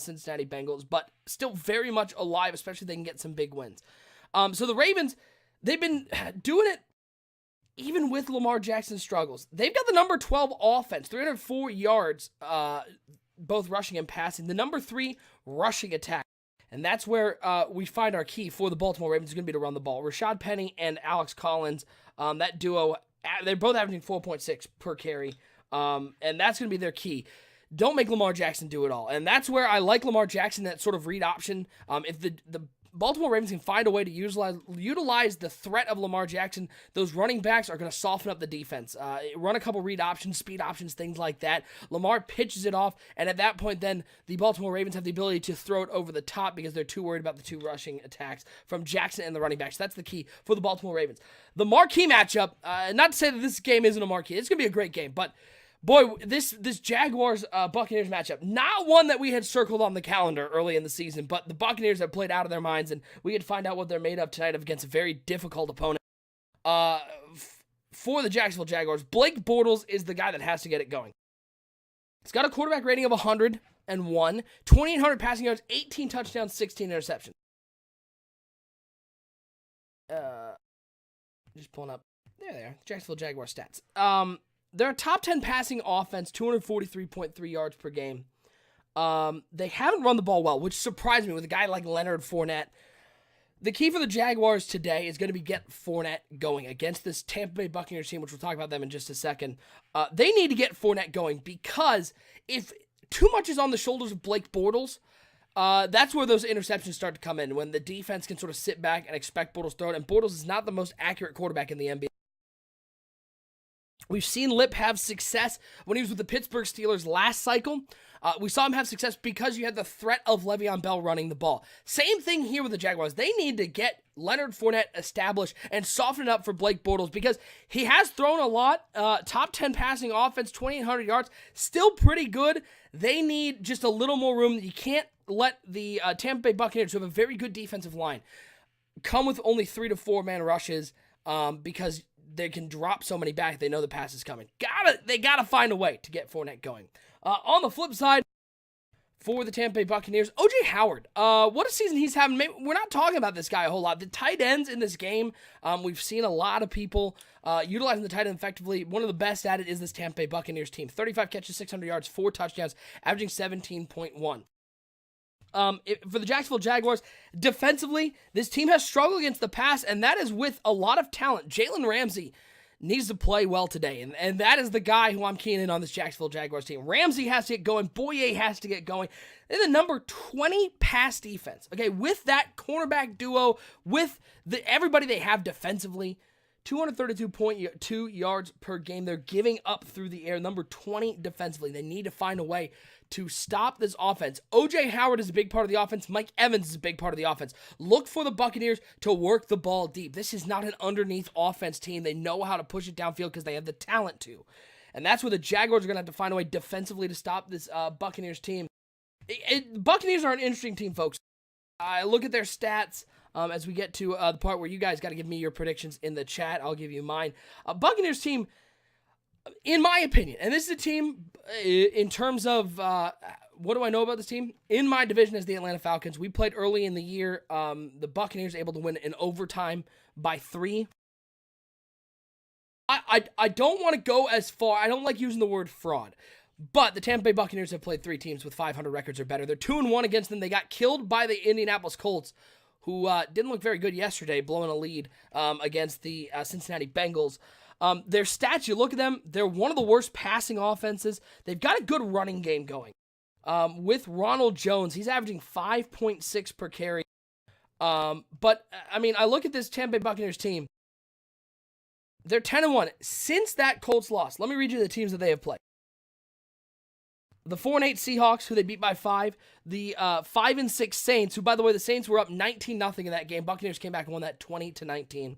the Cincinnati Bengals, but still very much alive, especially if they can get some big wins. So the Ravens, they've been doing it even with Lamar Jackson's struggles. They've got the number 12 offense, 304 yards, both rushing and passing. The number 3 rushing attack. And that's where we find our key for the Baltimore Ravens is going to be to run the ball. Rashad Penny and Alex Collins, that duo, they're both averaging 4.6 per carry. And that's going to be their key. Don't make Lamar Jackson do it all. And that's where I like Lamar Jackson, that sort of read option. If the Baltimore Ravens can find a way to utilize the threat of Lamar Jackson, those running backs are going to soften up the defense. Run a couple read options, speed options, things like that. Lamar pitches it off, and at that point, then the Baltimore Ravens have the ability to throw it over the top because they're too worried about the 2 rushing attacks from Jackson and the running backs. That's the key for the Baltimore Ravens. The marquee matchup, not to say that this game isn't a marquee. It's going to be a great game, but boy, this Jaguars-Buccaneers matchup, not one that we had circled on the calendar early in the season, but the Buccaneers have played out of their minds, and we could find out what they're made of tonight against a very difficult opponent. For the Jacksonville Jaguars, Blake Bortles is the guy that has to get it going. He's got a quarterback rating of 101, 2,800 passing yards, 18 touchdowns, 16 interceptions. Just pulling up. There they are, Jacksonville Jaguars stats. They're a top 10 passing offense, 243.3 yards per game. They haven't run the ball well, which surprised me with a guy like Leonard Fournette. The key for the Jaguars today is going to be get Fournette going against this Tampa Bay Buccaneers team, which we'll talk about them in just a second. They need to get Fournette going because if too much is on the shoulders of Blake Bortles, that's where those interceptions start to come in, when the defense can sort of sit back and expect Bortles to throw it, and Bortles is not the most accurate quarterback in the NBA. We've seen Lip have success when he was with the Pittsburgh Steelers last cycle. We saw him have success because you had the threat of Le'Veon Bell running the ball. Same thing here with the Jaguars. They need to get Leonard Fournette established and soften it up for Blake Bortles because he has thrown a lot. Top 10 passing offense, 2,800 yards, still pretty good. They need just a little more room. You can't let the Tampa Bay Buccaneers, who have a very good defensive line, come with only 3 to 4 man rushes because they can drop so many back. They know the pass is coming. They gotta find a way to get Fournette going. On the flip side, for the Tampa Bay Buccaneers, O.J. Howard. What a season he's having. Maybe we're not talking about this guy a whole lot. The tight ends in this game, we've seen a lot of people utilizing the tight end effectively. One of the best at it is this Tampa Bay Buccaneers team. 35 catches, 600 yards, 4 touchdowns, averaging 17.1. For the Jacksonville Jaguars, defensively, this team has struggled against the pass, and that is with a lot of talent. Jalen Ramsey needs to play well today, and that is the guy who I'm keying in on this Jacksonville Jaguars team. Ramsey has to get going. Boye has to get going. They're the number 20 pass defense. Okay, with that cornerback duo, with everybody they have defensively, 232.2 yards per game. They're giving up through the air. Number 20 defensively. They need to find a way to stop this offense. O.J. Howard is a big part of the offense. Mike Evans is a big part of the offense. Look for the Buccaneers to work the ball deep. This is not an underneath offense team. They know how to push it downfield because they have the talent to. And that's where the Jaguars are going to have to find a way defensively to stop this Buccaneers team. Buccaneers are an interesting team, folks. I look at their stats as we get to the part where you guys got to give me your predictions in the chat. I'll give you mine. Buccaneers team, in my opinion, and this is a team in terms of what do I know about this team? In my division is the Atlanta Falcons. We played early in the year. The Buccaneers able to win in overtime by 3. I don't want to go as far. I don't like using the word fraud. But the Tampa Bay Buccaneers have played 3 teams with 500 records or better. They're 2-1 against them. They got killed by the Indianapolis Colts, who didn't look very good yesterday, blowing a lead against the Cincinnati Bengals. Their stats, you look at them, they're one of the worst passing offenses. They've got a good running game going. With Ronald Jones, he's averaging 5.6 per carry. But, I mean, I look at this Tampa Bay Buccaneers team. They're 10-1. Since that Colts loss, let me read you the teams that they have played. The 4-8 Seahawks, who they beat by 5. The 5-6 Saints, who, by the way, the Saints were up 19-0 in that game. Buccaneers came back and won that 20-19.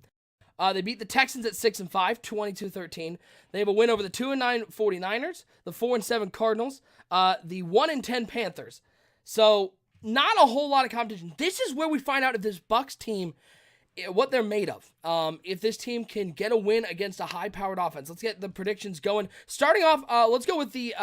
They beat the Texans at 6-5, 22-13. They have a win over the 2-9 49ers, the 4-7 Cardinals, the 1-10 Panthers. So, not a whole lot of competition. This is where we find out if this Bucs team what they're made of. If this team can get a win against a high-powered offense. Let's get the predictions going. Starting off, let's go with the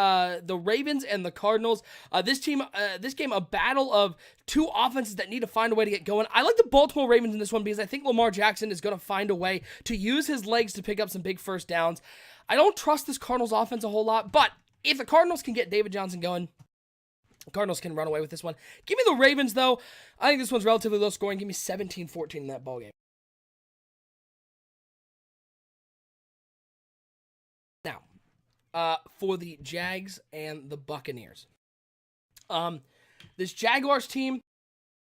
Ravens and the Cardinals. This game, a battle of two offenses that need to find a way to get going. I like the Baltimore Ravens in this one because I think Lamar Jackson is going to find a way to use his legs to pick up some big first downs. I don't trust this Cardinals offense a whole lot, but if the Cardinals can get David Johnson going, the Cardinals can run away with this one. Give me the Ravens, though. I think this one's relatively low scoring. Give me 17-14 in that ball game. Now, for the Jags and the Buccaneers. This Jaguars team,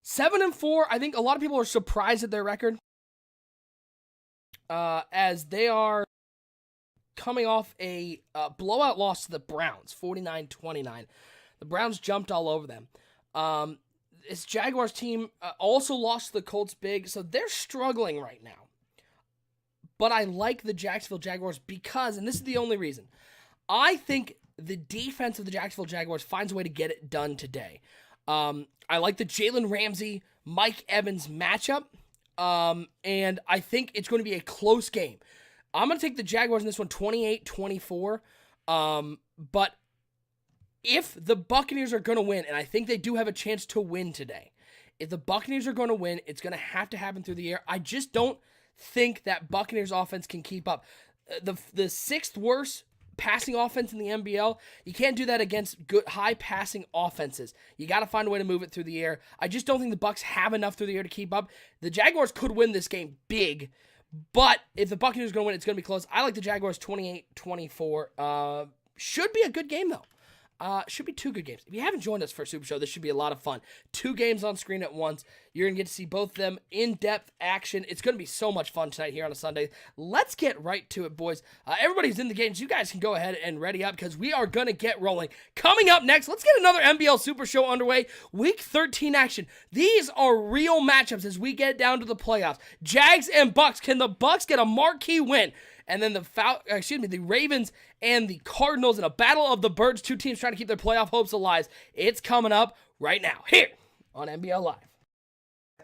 7-4. I think a lot of people are surprised at their record, as they are coming off a blowout loss to the Browns, 49-29. The Browns jumped all over them. This Jaguars team also lost to the Colts big, so they're struggling right now. But I like the Jacksonville Jaguars because, and this is the only reason, I think the defense of the Jacksonville Jaguars finds a way to get it done today. I like the Jalen Ramsey, Mike Evans matchup, and I think it's going to be a close game. I'm going to take the Jaguars in this one 28-24, but if the Buccaneers are going to win, and I think they do have a chance to win today, if the Buccaneers are going to win, it's going to happen through the air. I just don't think that Buccaneers offense can keep up. The sixth worst passing offense in the NBL, you can't do that against good high passing offenses. You got to find a way to move it through the air. I just don't think the Bucs have enough through the air to keep up. The Jaguars could win this game big, but if the Buccaneers are going to win, it's going to be close. I like the Jaguars 28-24. Should be a good game, though. Should be two good games. If you haven't joined us for a Super Show, this should be a lot of fun. Two games on screen at once. You're going to get to see both of them in-depth action. It's going to be so much fun tonight here on a Sunday. Let's get right to it, boys. Everybody's in the games. You guys can go ahead and ready up because we are going to get rolling. Coming up next, let's get another NBL Super Show underway. Week 13 action. These are real matchups as we get down to the playoffs. Jags and Bucks. Can the Bucks get a marquee win? And then the Ravens and the Cardinals in a battle of the birds, two teams trying to keep their playoff hopes alive. It's coming up right now here on NBL Live.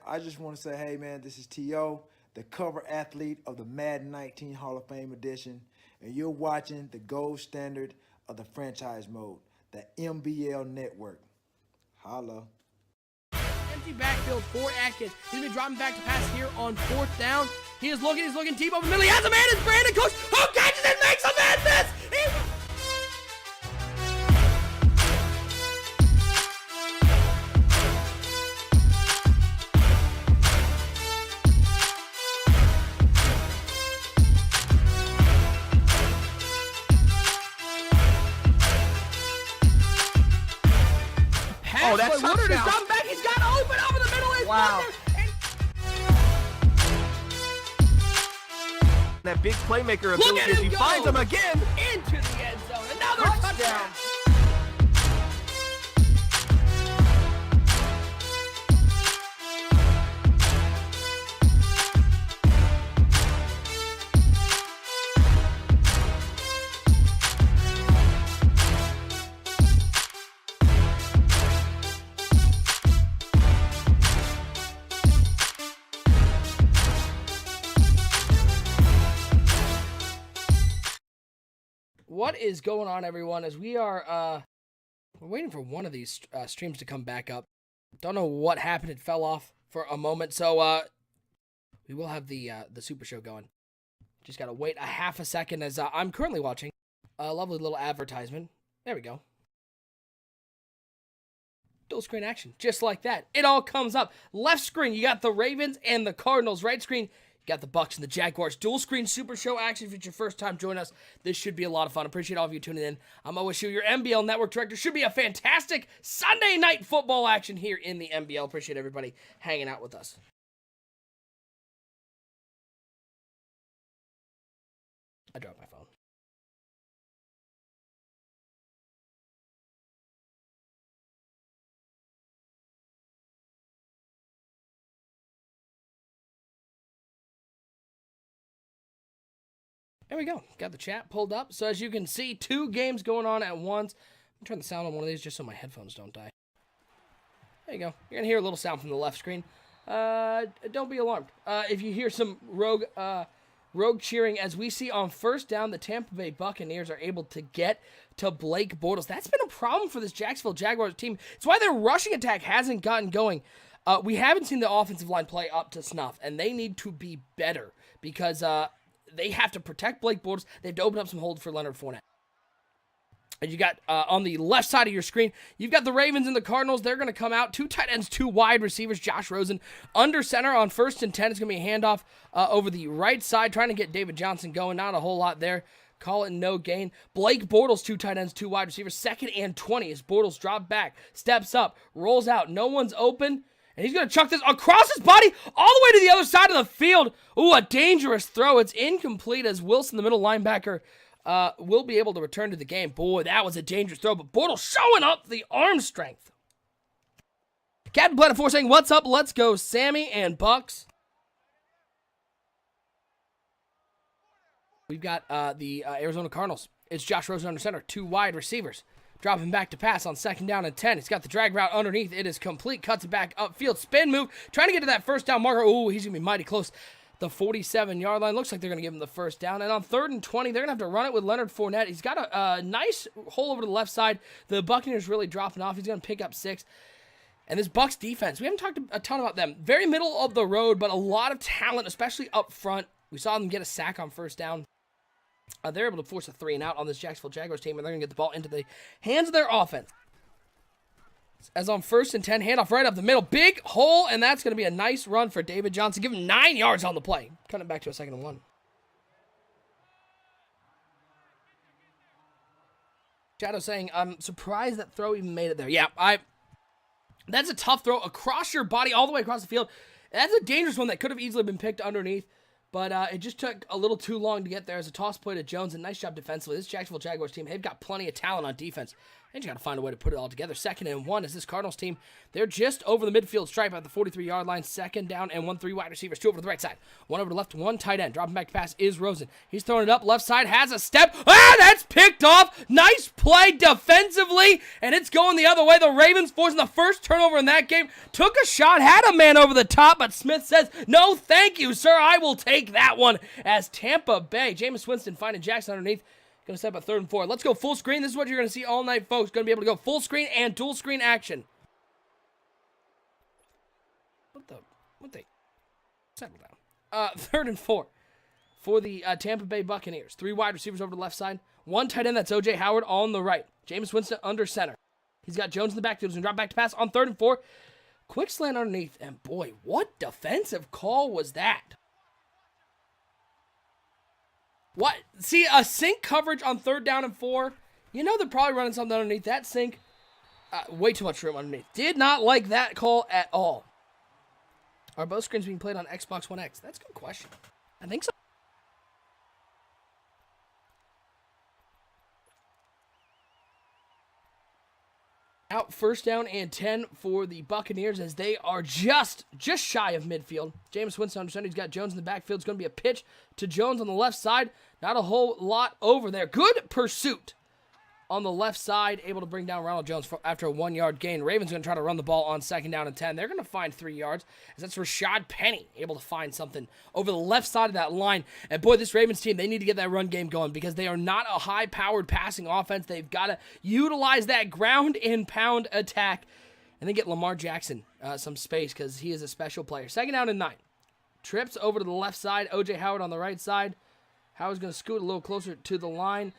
I just want to say, hey, man, this is T.O., the cover athlete of the Madden 19 Hall of Fame edition, and you're watching the gold standard of the franchise mode, the MBL Network. Holla. Empty backfield for Atkins. He's been dropping back to pass here on fourth down. He's looking deep over the middle. He has a man. It's Brandon Cooks who catches and makes a man miss. Oh, that's Woodard is touchdown. dropping back. He's got open over the middle. It's Wow. Wonder. That big playmaker Look ability at as him he go. finds him again. Into the end zone. Another touchdown. What is going on, everyone? As we are, we're waiting for one of these streams to come back up. Don't know what happened; it fell off for a moment. So, we will have the Super Show going. Just gotta wait a half a second as I'm currently watching a lovely little advertisement. There we go. Dual screen action, just like that. It all comes up. Left screen, you got the Ravens and the Cardinals. Right screen, you got the Bucks and the Jaguars. Dual screen Super Show action. If it's your first time joining us, this should be a lot of fun. Appreciate all of you tuning in. I'm OSU, your NBL Network Director. Should be a fantastic Sunday night football action here in the NBL. Appreciate everybody hanging out with us. I dropped my phone. There we go. Got the chat pulled up. So as you can see, two games going on at once. I'm turn the sound on one of these just so my headphones don't die. There you go. You're going to hear a little sound from the left screen. don't be alarmed. If you hear some rogue cheering, as we see on first down, the Tampa Bay Buccaneers are able to get to Blake Bortles. That's been a problem for this Jacksonville Jaguars team. It's why their rushing attack hasn't gotten going. We haven't seen the offensive line play up to snuff, and they need to be better because they have to protect Blake Bortles. They have to open up some holes for Leonard Fournette. And you got on the left side of your screen, you've got the Ravens and the Cardinals. They're going to come out. 2 tight ends, 2 wide receivers. Josh Rosen under center on 1st and 10. It's going to be a handoff over the right side, trying to get David Johnson going. Not a whole lot there. Call it no gain. Blake Bortles, 2 tight ends, 2 wide receivers. 2nd and 20 as Bortles drop back, steps up, rolls out. No one's open. And he's going to chuck this across his body all the way to the other side of the field. Ooh, a dangerous throw. It's incomplete as Wilson, the middle linebacker, will be able to return to the game. Boy, that was a dangerous throw, but Bortles showing up the arm strength. Captain Planet 4 saying, what's up? Let's go, Sammy and Bucks. We've got the Arizona Cardinals. It's Josh Rosen under center, 2 wide receivers. Dropping back to pass on 2nd down and 10. He's got the drag route underneath. It is complete. Cuts it back upfield. Spin move. Trying to get to that first down marker. Ooh, he's going to be mighty close. The 47-yard line. Looks like they're going to give him the first down. And on 3rd and 20, they're going to have to run it with Leonard Fournette. He's got a nice hole over to the left side. The Buccaneers really dropping off. He's going to pick up 6. And this Bucs defense, we haven't talked a ton about them. Very middle of the road, but a lot of talent, especially up front. We saw them get a sack on 1st down. They're able to force a 3 and out on this Jacksonville Jaguars team, and they're going to get the ball into the hands of their offense. As on 1st and 10, handoff right up the middle. Big hole, and that's going to be a nice run for David Johnson. Give him 9 yards on the play. Cut it back to a 2nd and 1. Shadow saying, I'm surprised that throw even made it there. Yeah, that's a tough throw across your body all the way across the field. That's a dangerous one that could have easily been picked underneath. But it just took a little too long to get there as a toss play to Jones. And nice job defensively. This Jacksonville Jaguars team, they've got plenty of talent on defense. They just got to find a way to put it all together. 2nd and 1 is this Cardinals team. They're just over the midfield stripe at the 43-yard line. 2nd down and 1, 3 wide receivers. 2 over to the right side. 1 over to the left, 1 tight end. Dropping back to pass is Rosen. He's throwing it up. Left side has a step. That's picked off. Nice play defensively. And it's going the other way. The Ravens forcing the first turnover in that game. Took a shot. Had a man over the top. But Smith says, no, thank you, sir. I will take that one. As Tampa Bay, Jameis Winston finding Jackson underneath. Going to set up a 3rd and 4. Let's go full screen. This is what you're going to see all night, folks. Going to be able to go full screen and dual screen action. What they? Settle down. 3rd and 4 for the Tampa Bay Buccaneers. 3 wide receivers over to the left side. 1 tight end, that's O.J. Howard on the right. Jameis Winston under center. He's got Jones in the backfield. He's going to drop back to pass on 3rd and 4. Quick slant underneath. And boy, what defensive call was that? What? See, a sink coverage on 3rd down and 4. You know they're probably running something underneath that sink. Way too much room underneath. Did not like that call at all. Are both screens being played on Xbox One X? That's a good question. I think so. Out 1st down and 10 for the Buccaneers as they are just shy of midfield. Jameis Winston under center. He's got Jones in the backfield. It's going to be a pitch to Jones on the left side. Not a whole lot over there. Good pursuit on the left side. Able to bring down Ronald Jones after a 1-yard gain. Ravens going to try to run the ball on 2nd down and 10. They're going to find 3 yards as that's Rashad Penny able to find something over the left side of that line. And boy, this Ravens team, they need to get that run game going because they are not a high-powered passing offense. They've got to utilize that ground and pound attack and then get Lamar Jackson some space because he is a special player. 2nd down and 9. Trips over to the left side. O.J. Howard on the right side. Howard's going to scoot a little closer to the line.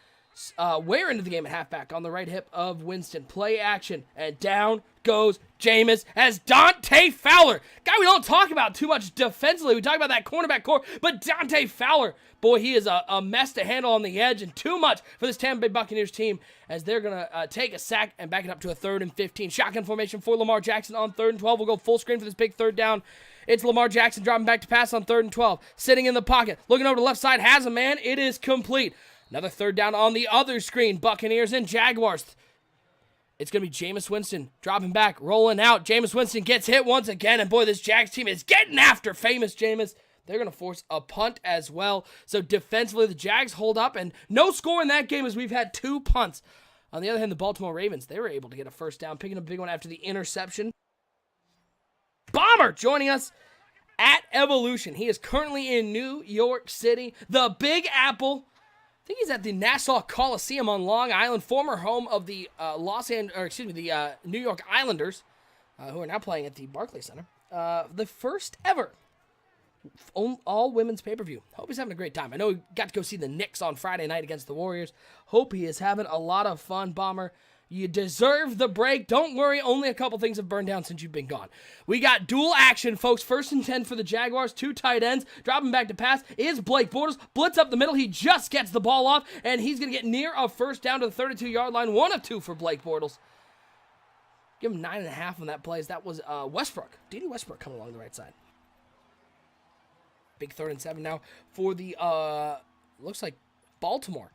We're into the game at halfback on the right hip of Winston. Play action, and down goes Jameis as Dante Fowler. Guy we don't talk about too much defensively. We talk about that cornerback core, but Dante Fowler, boy, he is a mess to handle on the edge and too much for this Tampa Bay Buccaneers team as they're going to take a sack and back it up to a 3rd and 15. Shotgun formation for Lamar Jackson on 3rd and 12. We'll go full screen for this big 3rd down. It's Lamar Jackson dropping back to pass on 3rd and 12. Sitting in the pocket, looking over to the left side, has a man. It is complete. Another 3rd down on the other screen. Buccaneers and Jaguars. It's going to be Jameis Winston dropping back, rolling out. Jameis Winston gets hit once again. And boy, this Jags team is getting after famous Jameis. They're going to force a punt as well. So defensively, the Jags hold up. And no score in that game as we've had 2 punts. On the other hand, the Baltimore Ravens, they were able to get a 1st down, picking up a big one after the interception. Bomber joining us at Evolution. He is currently in New York City, the Big Apple. I think he's at the Nassau Coliseum on Long Island, former home of the New York Islanders, who are now playing at the Barclays Center. The first ever all-women's pay-per-view. Hope he's having a great time. I know he got to go see the Knicks on Friday night against the Warriors. Hope he is having a lot of fun, Bomber. You deserve the break. Don't worry, only a couple things have burned down since you've been gone. We got dual action, folks. 1st and 10 for the Jaguars. 2 tight ends. Dropping back to pass is Blake Bortles. Blitz up the middle. He just gets the ball off, and he's going to get near a first down to the 32-yard line. 1 of 2 for Blake Bortles. Give him 9.5 on that play. That was Westbrook. D.D. Westbrook coming along the right side. Big 3rd and 7 now for the, looks like Baltimore.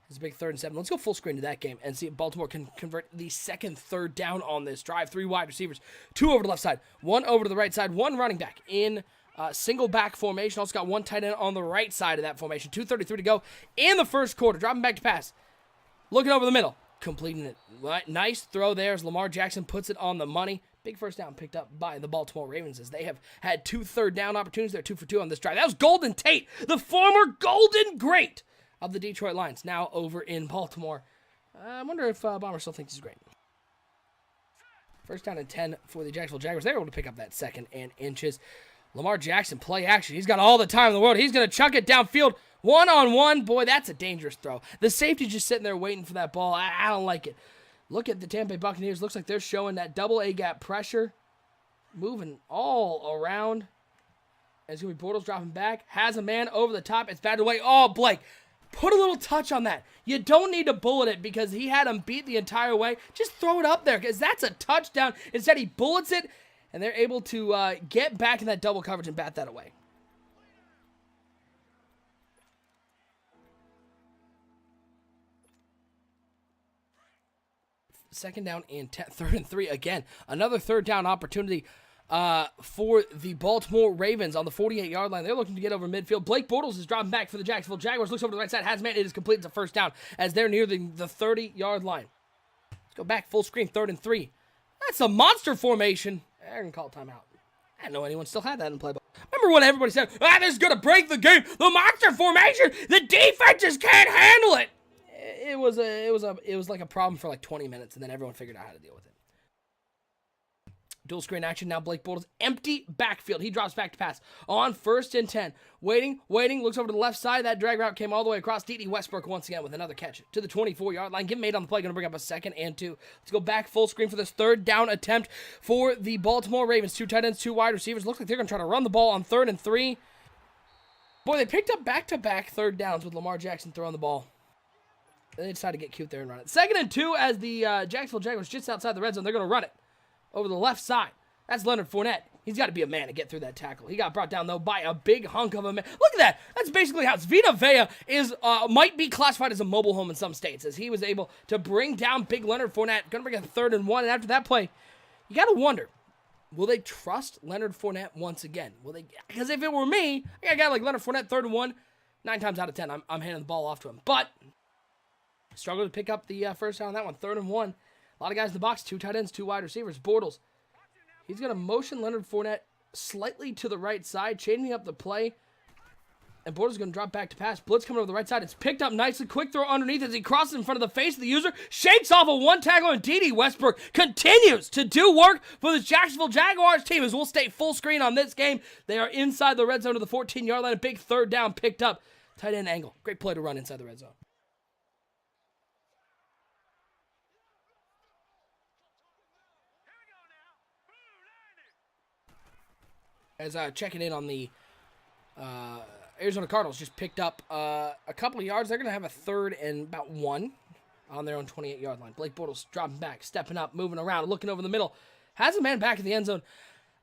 It's a big 3rd and 7. Let's go full screen to that game and see if Baltimore can convert the second third down on this drive. 3 wide receivers, 2 over to the left side, 1 over to the right side, 1 running back in single back formation. Also got 1 tight end on the right side of that formation. 2:33 to go in the first quarter. Dropping back to pass. Looking over the middle. Completing it. Nice throw there as Lamar Jackson puts it on the money. Big first down picked up by the Baltimore Ravens as they have had 2 third down opportunities. They're 2 for 2 on this drive. That was Golden Tate, the former Golden Great of the Detroit Lions, now over in Baltimore. I wonder if Bomber still thinks he's great. First down and 10 for the Jacksonville Jaguars. They were able to pick up that 2nd and inches. Lamar Jackson, play action. He's got all the time in the world. He's going to chuck it downfield. 1-on-1. Boy, that's a dangerous throw. The safety's just sitting there waiting for that ball. I don't like it. Look at the Tampa Bay Buccaneers. Looks like they're showing that double A gap pressure. Moving all around. And it's going to be Bortles dropping back. Has a man over the top. It's batted away. Oh, Blake. Put a little touch on that. You don't need to bullet it because he had him beat the entire way. Just throw it up there because that's a touchdown. Instead, he bullets it, and they're able to get back in that double coverage and bat that away. Second down and 3rd and 3 again. Another third down opportunity for the Baltimore Ravens on the 48-yard line. They're looking to get over midfield. Blake Bortles is dropping back for the Jacksonville Jaguars. Looks over to the right side. Has man. It is complete. It's a first down as they're near the 30-yard line. Let's go back full screen. 3rd and 3. That's a monster formation. They're going to call timeout. I didn't know anyone still had that in playbook. Remember when everybody said, this is going to break the game. The monster formation. The defenses can't handle it. It was like a problem for like 20 minutes, and then everyone figured out how to deal with it. Dual screen action now. Blake Bortles, empty backfield. He drops back to pass on 1st and 10. Waiting, looks over to the left side. That drag route came all the way across. D.D. Westbrook once again with another catch to the 24-yard line. Give him 8 on the play. Going to bring up a 2nd and 2. Let's go back full screen for this 3rd down attempt for the Baltimore Ravens. 2 tight ends, 2 wide receivers. Looks like they're going to try to run the ball on 3rd and 3. Boy, they picked up back-to-back 3rd downs with Lamar Jackson throwing the ball. They decided to get cute there and run it. 2nd and 2 as the Jacksonville Jaguars just outside the red zone. They're going to run it over the left side. That's Leonard Fournette. He's got to be a man to get through that tackle. He got brought down, though, by a big hunk of a man. Look at that. That's basically how Vita Vea is might be classified as a mobile home in some states, as he was able to bring down big Leonard Fournette. Going to bring a 3rd and 1, and after that play, you got to wonder, will they trust Leonard Fournette once again? Will they? Because if it were me, I got a guy like Leonard Fournette, 3rd and 1, 9 times out of 10, I'm handing the ball off to him. But struggled to pick up the first down on that one. 3rd and 1. A lot of guys in the box. 2 tight ends, 2 wide receivers. Bortles. He's going to motion Leonard Fournette slightly to the right side, changing up the play. And Bortles is going to drop back to pass. Blitz coming over the right side. It's picked up nicely. Quick throw underneath as he crosses in front of the face of the user. Shakes off a 1 tackle, and D.D. Westbrook continues to do work for the Jacksonville Jaguars team as we'll stay full screen on this game. They are inside the red zone to the 14-yard line. A big 3rd down picked up. Tight end angle. Great play to run inside the red zone. As checking in on the Arizona Cardinals, just picked up a couple of yards. They're going to have a 3rd and about 1 on their own 28-yard line. Blake Bortles dropping back, stepping up, moving around, looking over the middle. Has a man back in the end zone.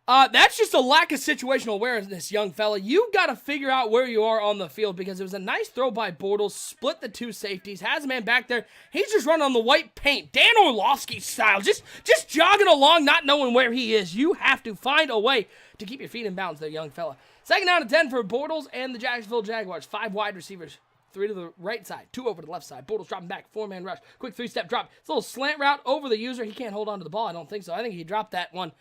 That's just a lack of situational awareness, young fella. You've got to figure out where you are on the field because it was a nice throw by Bortles, split the 2 safeties, has a man back there. He's just running on the white paint, Dan Orlovsky style, just jogging along, not knowing where he is. You have to find a way to keep your feet in bounds there, young fella. 2nd down and 10 for Bortles and the Jacksonville Jaguars. 5 wide receivers, 3 to the right side, 2 over to the left side. Bortles dropping back, 4-man rush, quick 3-step drop. It's a little slant route over the user. He can't hold on to the ball, I don't think so. I think he dropped that one.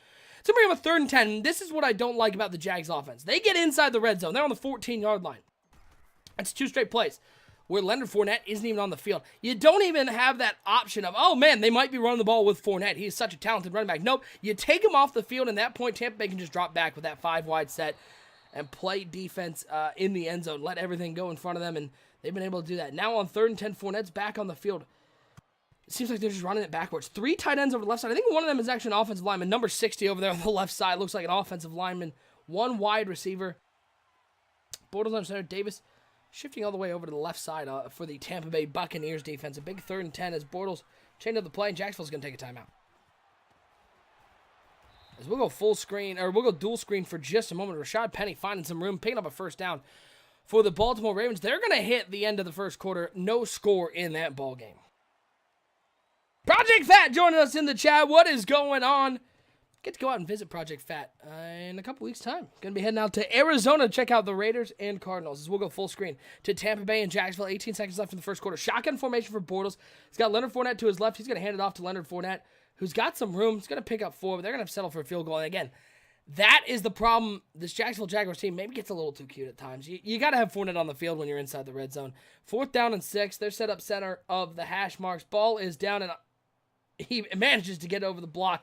It's going to bring up a 3rd and 10. And this is what I don't like about the Jags offense. They get inside the red zone. They're on the 14-yard line. That's 2 straight plays where Leonard Fournette isn't even on the field. You don't even have that option of, oh man, they might be running the ball with Fournette. He is such a talented running back. Nope, you take him off the field, and at that point, Tampa Bay can just drop back with that 5-wide set and play defense in the end zone, let everything go in front of them, and they've been able to do that. Now on 3rd and 10, Fournette's back on the field. It seems like they're just running it backwards. 3 tight ends over the left side. I think one of them is actually an offensive lineman. Number 60 over there on the left side looks like an offensive lineman. 1 wide receiver. Bortles on center. Davis shifting all the way over to the left side for the Tampa Bay Buccaneers defense. A big 3rd and 10 as Bortles chained up the play, and Jacksonville's going to take a timeout. As we'll go full screen, or we'll go dual screen for just a moment. Rashad Penny finding some room, picking up a 1st down for the Baltimore Ravens. They're going to hit the end of the 1st quarter. No score in that ball game. Project Fat joining us in the chat. What is going on? Get to go out and visit Project Fat in a couple weeks' time. Going to be heading out to Arizona to check out the Raiders and Cardinals. As we'll go full screen to Tampa Bay and Jacksonville. 18 seconds left in the 1st quarter. Shotgun formation for Bortles. He's got Leonard Fournette to his left. He's going to hand it off to Leonard Fournette, who's got some room. He's going to pick up 4, but they're going to have to settle for a field goal. And again, that is the problem. This Jacksonville Jaguars team maybe gets a little too cute at times. You got to have Fournette on the field when you're inside the red zone. 4th down and 6. They're set up center of the hash marks. Ball is down, and he manages to get over the block.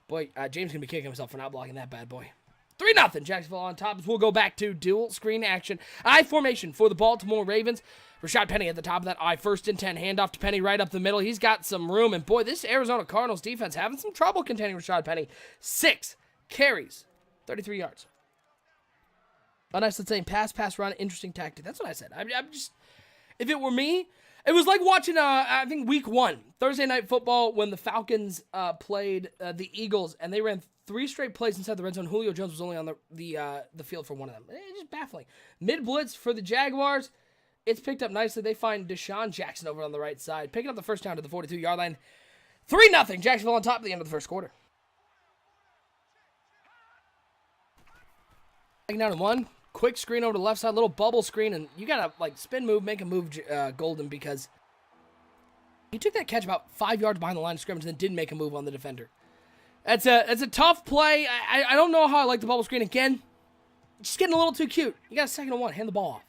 Boy, James going to be kicking himself for not blocking that bad boy. 3-0. Jacksonville on top as we'll go back to dual screen action. I formation for the Baltimore Ravens. Rashad Penny at the top of that I. 1st and 10. Handoff to Penny right up the middle. He's got some room. And boy, this Arizona Cardinals defense having some trouble containing Rashad Penny. 6 carries. 33 yards. A nice, let's say, pass, run, interesting tactic. That's what I said. I'm just, if it were me, it was like watching, I think, week 1, Thursday Night Football, when the Falcons played the Eagles, and they ran 3 straight plays inside the red zone. Julio Jones was only on the field for one of them. It's just baffling. Mid-blitz for the Jaguars. It's picked up nicely. They find Deshaun Jackson over on the right side, picking up the 1st down to the 42-yard line. 3-0. Jacksonville on top at the end of the 1st quarter. Down and 1. Quick screen over to the left side, little bubble screen, and you gotta spin move, make a move, Golden, because he took that catch about 5 yards behind the line of scrimmage and then didn't make a move on the defender. That's a tough play. I don't know how I like the bubble screen. Again, just getting a little too cute. You got a 2nd and 1, hand the ball off,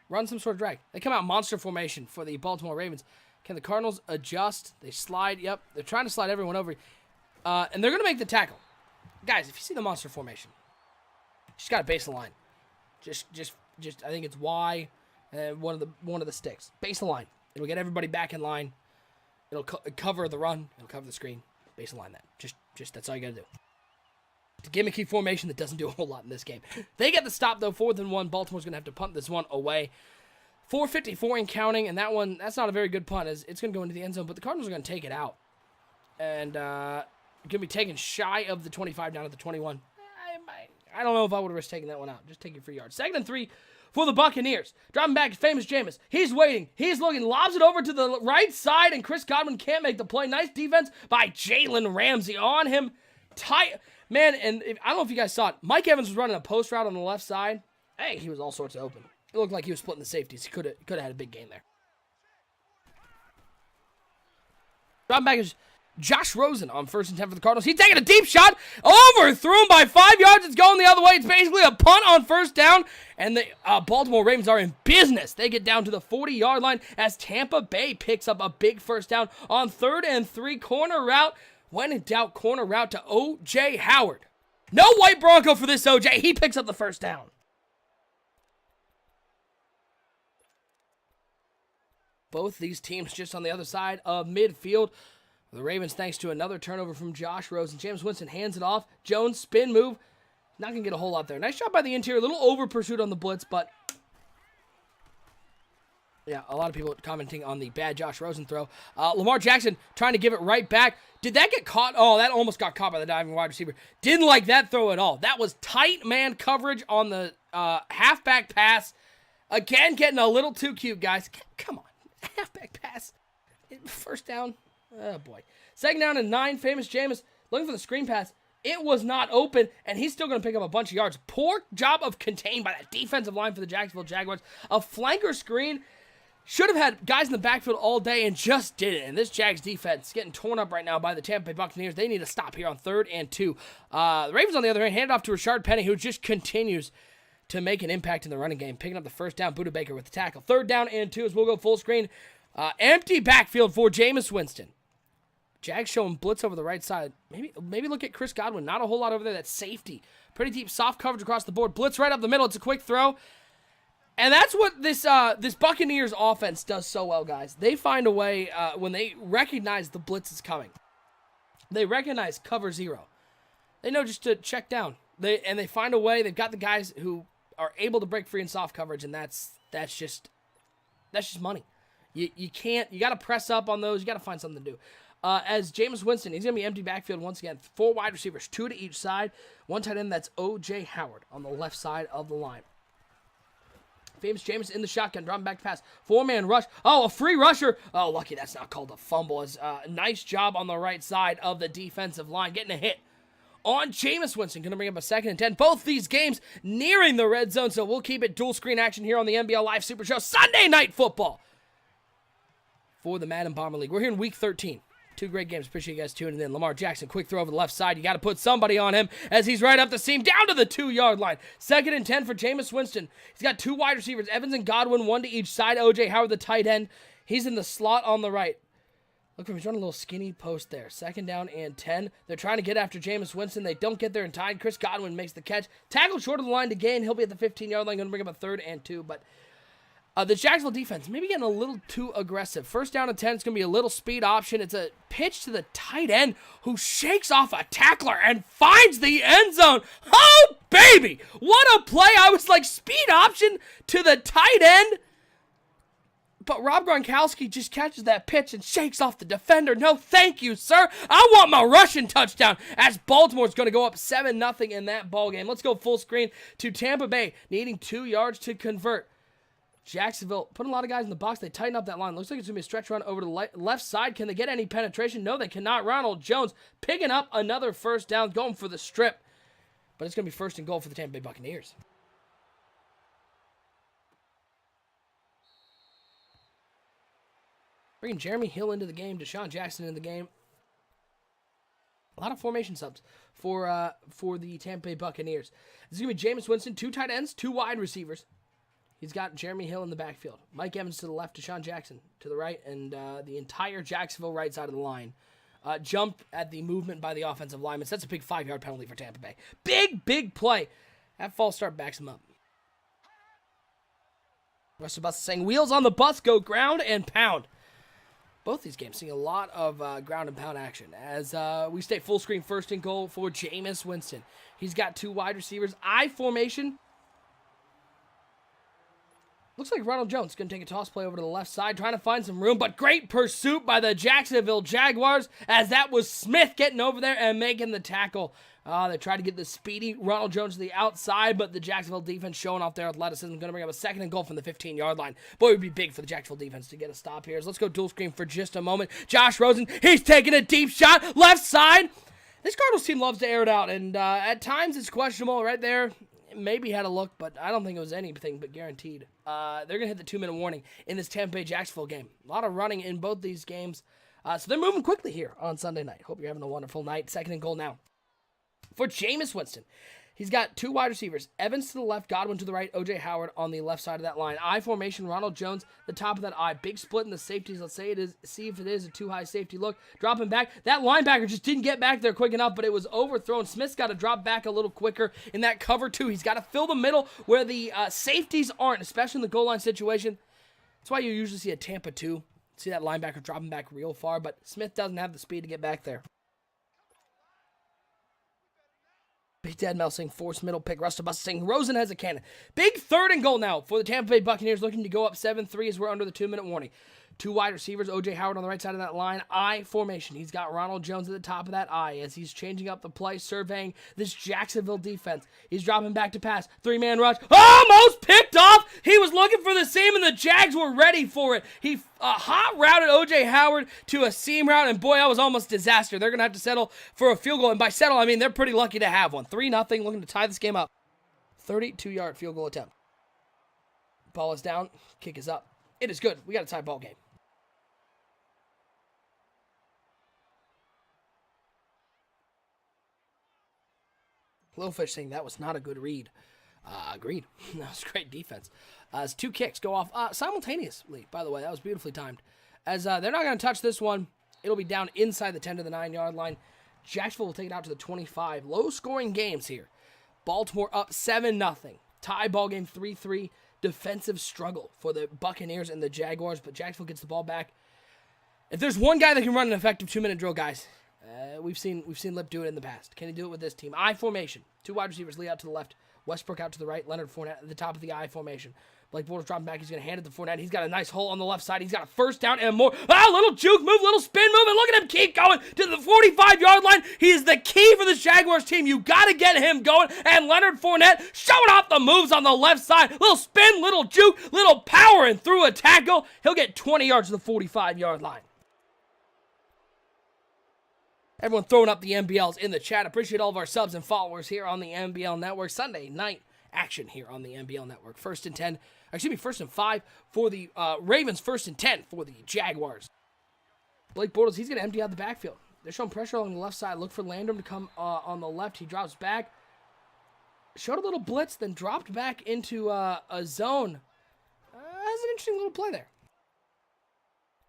run some sort of drag. They come out monster formation for the Baltimore Ravens. Can the Cardinals adjust? They slide. Yep, they're trying to slide everyone over, and they're gonna make the tackle. Guys, if you see the monster formation, just got to base the line. Just. I think it's Y, one of the sticks. Base the line. It'll get everybody back in line. It'll cover the run. It'll cover the screen. Base the line. That just that's all you got to do. It's a gimmicky formation that doesn't do a whole lot in this game. They get the stop though. 4th and 1. Baltimore's gonna have to punt this one away. 4:54 and counting, and that's not a very good punt. As it's gonna go into the end zone, but the Cardinals are gonna take it out, and gonna be taken shy of the 25 down at the 21. I don't know if I would have risked taking that one out. Just take it for yards. 2nd and 3 for the Buccaneers. Dropping back, famous Jameis. He's waiting. He's looking. Lobs it over to the right side, and Chris Godwin can't make the play. Nice defense by Jalen Ramsey on him. Tight. Man, and I don't know if you guys saw it. Mike Evans was running a post route on the left side. Hey, he was all sorts of open. It looked like he was splitting the safeties. He could have had a big game there. Dropping back is Josh Rosen on 1st and 10 for the Cardinals. He's taking a deep shot. Overthrew him by 5 yards. It's going the other way. It's basically a punt on 1st down. And the Baltimore Ravens are in business. They get down to the 40-yard line as Tampa Bay picks up a big 1st down on 3rd and 3. Corner route. When in doubt, corner route to O.J. Howard. No white Bronco for this O.J. He picks up the 1st down. Both these teams just on the other side of midfield. The Ravens, thanks to another turnover from Josh Rosen. James Winston hands it off. Jones, spin move. Not going to get a whole lot there. Nice job by the interior. A little over pursuit on the blitz, but yeah, a lot of people commenting on the bad Josh Rosen throw. Lamar Jackson trying to give it right back. Did that get caught? Oh, that almost got caught by the diving wide receiver. Didn't like that throw at all. That was tight man coverage on the halfback pass. Again, getting a little too cute, guys. Come on. Halfback pass. 1st down. Oh, boy. 2nd down and 9. Famous Jameis looking for the screen pass. It was not open, and he's still going to pick up a bunch of yards. Poor job of contained by that defensive line for the Jacksonville Jaguars. A flanker screen. should have had guys in the backfield all day and just didn't. And this Jags defense getting torn up right now by the Tampa Bay Buccaneers. They need to stop here on 3rd and 2. The Ravens, on the other hand, hand it off to Rashard Penny, who just continues to make an impact in the running game, picking up the first down. Budda Baker with the tackle. 3rd down and 2 as we'll go full screen. Empty backfield for Jameis Winston. Jags showing blitz over the right side. Maybe look at Chris Godwin. Not a whole lot over there. That's safety. Pretty deep, soft coverage across the board. Blitz right up the middle. It's a quick throw. And that's what this Buccaneers offense does so well, guys. They find a way when they recognize the blitz is coming. They recognize cover 0. They know just to check down. They find a way. They've got the guys who are able to break free in soft coverage, and that's just money. You got to press up on those. You got to find something to do. As Jameis Winston, he's going to be empty backfield once again. 4 wide receivers, 2 to each side. 1 tight end, that's O.J. Howard on the left side of the line. Famous Jameis in the shotgun, dropping back to pass. 4-man rush. Oh, a free rusher. Oh, lucky that's not called a fumble. It's nice job on the right side of the defensive line, getting a hit on Jameis Winston. Going to bring up a 2nd and 10. Both these games nearing the red zone, so we'll keep it dual screen action here on the NBL Live Super Show. Sunday Night Football for the Madden Bomber League. We're here in Week 13. 2 great games. Appreciate you guys tuning in. Lamar Jackson, quick throw over the left side. You got to put somebody on him as he's right up the seam, down to the 2-yard line. 2nd and 10 for Jameis Winston. He's got 2 wide receivers, Evans and Godwin, 1 to each side. O.J. Howard, the tight end. He's in the slot on the right. Look for him. He's running a little skinny post there. 2nd down and 10. They're trying to get after Jameis Winston. They don't get there in time. Chris Godwin makes the catch. Tackle short of the line to gain. He'll be at the 15-yard line. Going to bring up a 3rd and 2, but the Jacksonville defense maybe getting a little too aggressive. 1st down and 10. It's going to be a little speed option. It's a pitch to the tight end who shakes off a tackler and finds the end zone. Oh, baby! What a play! I was like, speed option to the tight end. But Rob Gronkowski just catches that pitch and shakes off the defender. No, thank you, sir. I want my rushing touchdown as Baltimore's going to go up 7-0 in that ball game. Let's go full screen to Tampa Bay, needing 2 yards to convert. Jacksonville putting a lot of guys in the box. They tighten up that line. Looks like it's going to be a stretch run over to the left side. Can they get any penetration? No, they cannot. Ronald Jones picking up another 1st down, going for the strip. But it's going to be 1st and goal for the Tampa Bay Buccaneers. Bringing Jeremy Hill into the game, Deshaun Jackson into the game. A lot of formation subs for the Tampa Bay Buccaneers. This is going to be Jameis Winston, 2 tight ends, 2 wide receivers. He's got Jeremy Hill in the backfield. Mike Evans to the left, Deshaun Jackson to the right, and the entire Jacksonville right side of the line. Jumped at the movement by the offensive lineman. So that's a big 5-yard penalty for Tampa Bay. Big play. That false start backs him up. Russell Bus saying, wheels on the bus, go ground and pound. Both these games seeing a lot of ground and pound action as we stay full screen 1st and goal for Jameis Winston. He's got 2 wide receivers. I formation. Looks like Ronald Jones is going to take a toss play over to the left side, trying to find some room, but great pursuit by the Jacksonville Jaguars as that was Smith getting over there and making the tackle. They tried to get the speedy Ronald Jones to the outside, but the Jacksonville defense showing off their athleticism. Going to bring up a 2nd and goal from the 15-yard line. Boy, it would be big for the Jacksonville defense to get a stop here. So let's go dual screen for just a moment. Josh Rosen, he's taking a deep shot, left side. This Cardinals team loves to air it out, and at times it's questionable right there. Maybe had a look, but I don't think it was anything but guaranteed. They're going to hit the 2-minute warning in this Tampa Bay-Jacksonville game. A lot of running in both these games. So they're moving quickly here on Sunday night. Hope you're having a wonderful night. 2nd and goal now for Jameis Winston. He's got 2 wide receivers. Evans to the left, Godwin to the right, O.J. Howard on the left side of that line. I formation, Ronald Jones, the top of that I. Big split in the safeties. Let's say it is. See if it is a too high safety look. Dropping back. That linebacker just didn't get back there quick enough, but it was overthrown. Smith's got to drop back a little quicker in that cover 2. He's got to fill the middle where the safeties aren't, especially in the goal line situation. That's why you usually see a Tampa 2. See that linebacker dropping back real far, but Smith doesn't have the speed to get back there. Big Dad Mel saying force middle pick. Russell Bus saying Rosen has a cannon. Big 3rd and goal now for the Tampa Bay Buccaneers, looking to go up 7-3 as we're under the 2-minute warning. 2 wide receivers, O.J. Howard on the right side of that line. I formation. He's got Ronald Jones at the top of that I as he's changing up the play, surveying this Jacksonville defense. He's dropping back to pass. 3-man rush. Almost picked off. He was looking for the seam, and the Jags were ready for it. He hot routed O.J. Howard to a seam route, and boy, that was almost disaster. They're going to have to settle for a field goal, and by settle, I mean they're pretty lucky to have one. 3-0, looking to tie this game up. 32-yard field goal attempt. Ball is down. Kick is up. It is good. We got a tie ball game. Little Fish saying that was not a good read. Agreed. That was great defense. As 2 kicks go off simultaneously, by the way. That was beautifully timed. As they're not going to touch this one. It'll be down inside the 10 to the 9-yard line. Jacksonville will take it out to the 25. Low-scoring games here. Baltimore up 7-0. Tie ball game 3-3. Defensive struggle for the Buccaneers and the Jaguars, but Jacksonville gets the ball back. If there's one guy that can run an effective 2-minute drill, guys, we've seen Lip do it in the past. Can he do it with this team? I formation. 2 wide receivers, Lee out to the left, Westbrook out to the right, Leonard Fournette at the top of the I formation. Blake Bortles dropping back. He's going to hand it to Fournette. He's got a nice hole on the left side. He's got a first down and more. Little juke move, little spin move, and look at him keep going to the 45-yard line. He is the key for this Jaguars team. You got to get him going. And Leonard Fournette showing off the moves on the left side. Little spin, little juke, little power, and through a tackle. He'll get 20 yards to the 45-yard line. Everyone throwing up the NBLs in the chat. Appreciate all of our subs and followers here on the NBL Network. Sunday night action here on the NBL Network. First and 5 for the Ravens. First and 10 for the Jaguars. Blake Bortles, he's going to empty out the backfield. They're showing pressure along the left side. Look for Landrum to come on the left. He drops back. Showed a little blitz, then dropped back into a zone. That's an interesting little play there.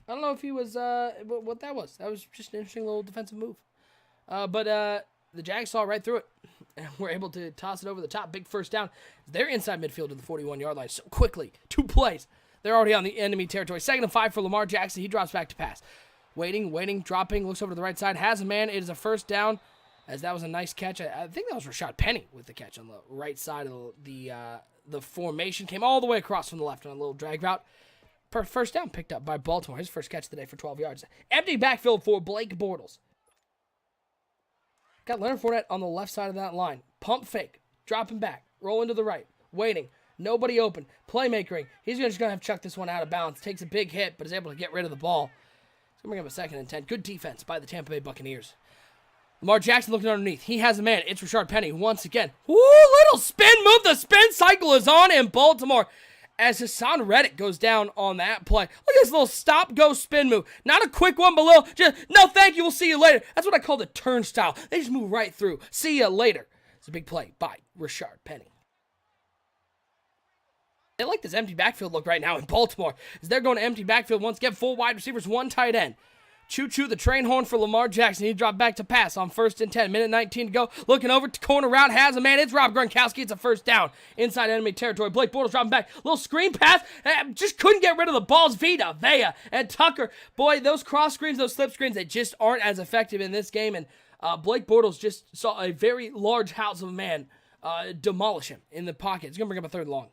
I don't know if he was, what that was. That was just an interesting little defensive move. But the Jags saw right through it and were able to toss it over the top. Big first down. They're inside midfield to the 41-yard line so quickly. 2 plays. They're already on the enemy territory. 2nd and 5 for Lamar Jackson. He drops back to pass. Waiting, dropping, looks over to the right side. Has a man. It is a first down, as that was a nice catch. I think that was Rashad Penny with the catch on the right side of the formation. Came all the way across from the left on a little drag route. First down picked up by Baltimore. His first catch of the day for 12 yards. Empty backfield for Blake Bortles. Got Leonard Fournette on the left side of that line. Pump fake. Dropping back. Rolling to the right. Waiting. Nobody open. Playmakering. He's just going to have to chuck this one out of bounds. Takes a big hit, but is able to get rid of the ball. It's going to bring up a 2nd and 10. Good defense by the Tampa Bay Buccaneers. Lamar Jackson looking underneath. He has a man. It's Rashard Penny once again. Woo, little spin move. The spin cycle is on in Baltimore. As Hassan Reddick goes down on that play. Look at this little stop-go spin move. Not a quick one below. Just, no thank you, we'll see you later. That's what I call the turnstile. They just move right through. See you later. It's a big play by Rashard Penny. They like this empty backfield look right now in Baltimore. As they're going to empty backfield once again. 4 wide receivers, 1 tight end. Choo-choo, the train horn for Lamar Jackson. He dropped back to pass on 1st and 10. Minute 19 to go. Looking over to corner route. Has a man. It's Rob Gronkowski. It's a first down. Inside enemy territory. Blake Bortles dropping back. Little screen pass. Just couldn't get rid of the balls. Vita, Vea, and Tucker. Boy, those cross screens, those slip screens, they just aren't as effective in this game. And Blake Bortles just saw a very large house of a man demolish him in the pocket. It's going to bring up a 3rd long.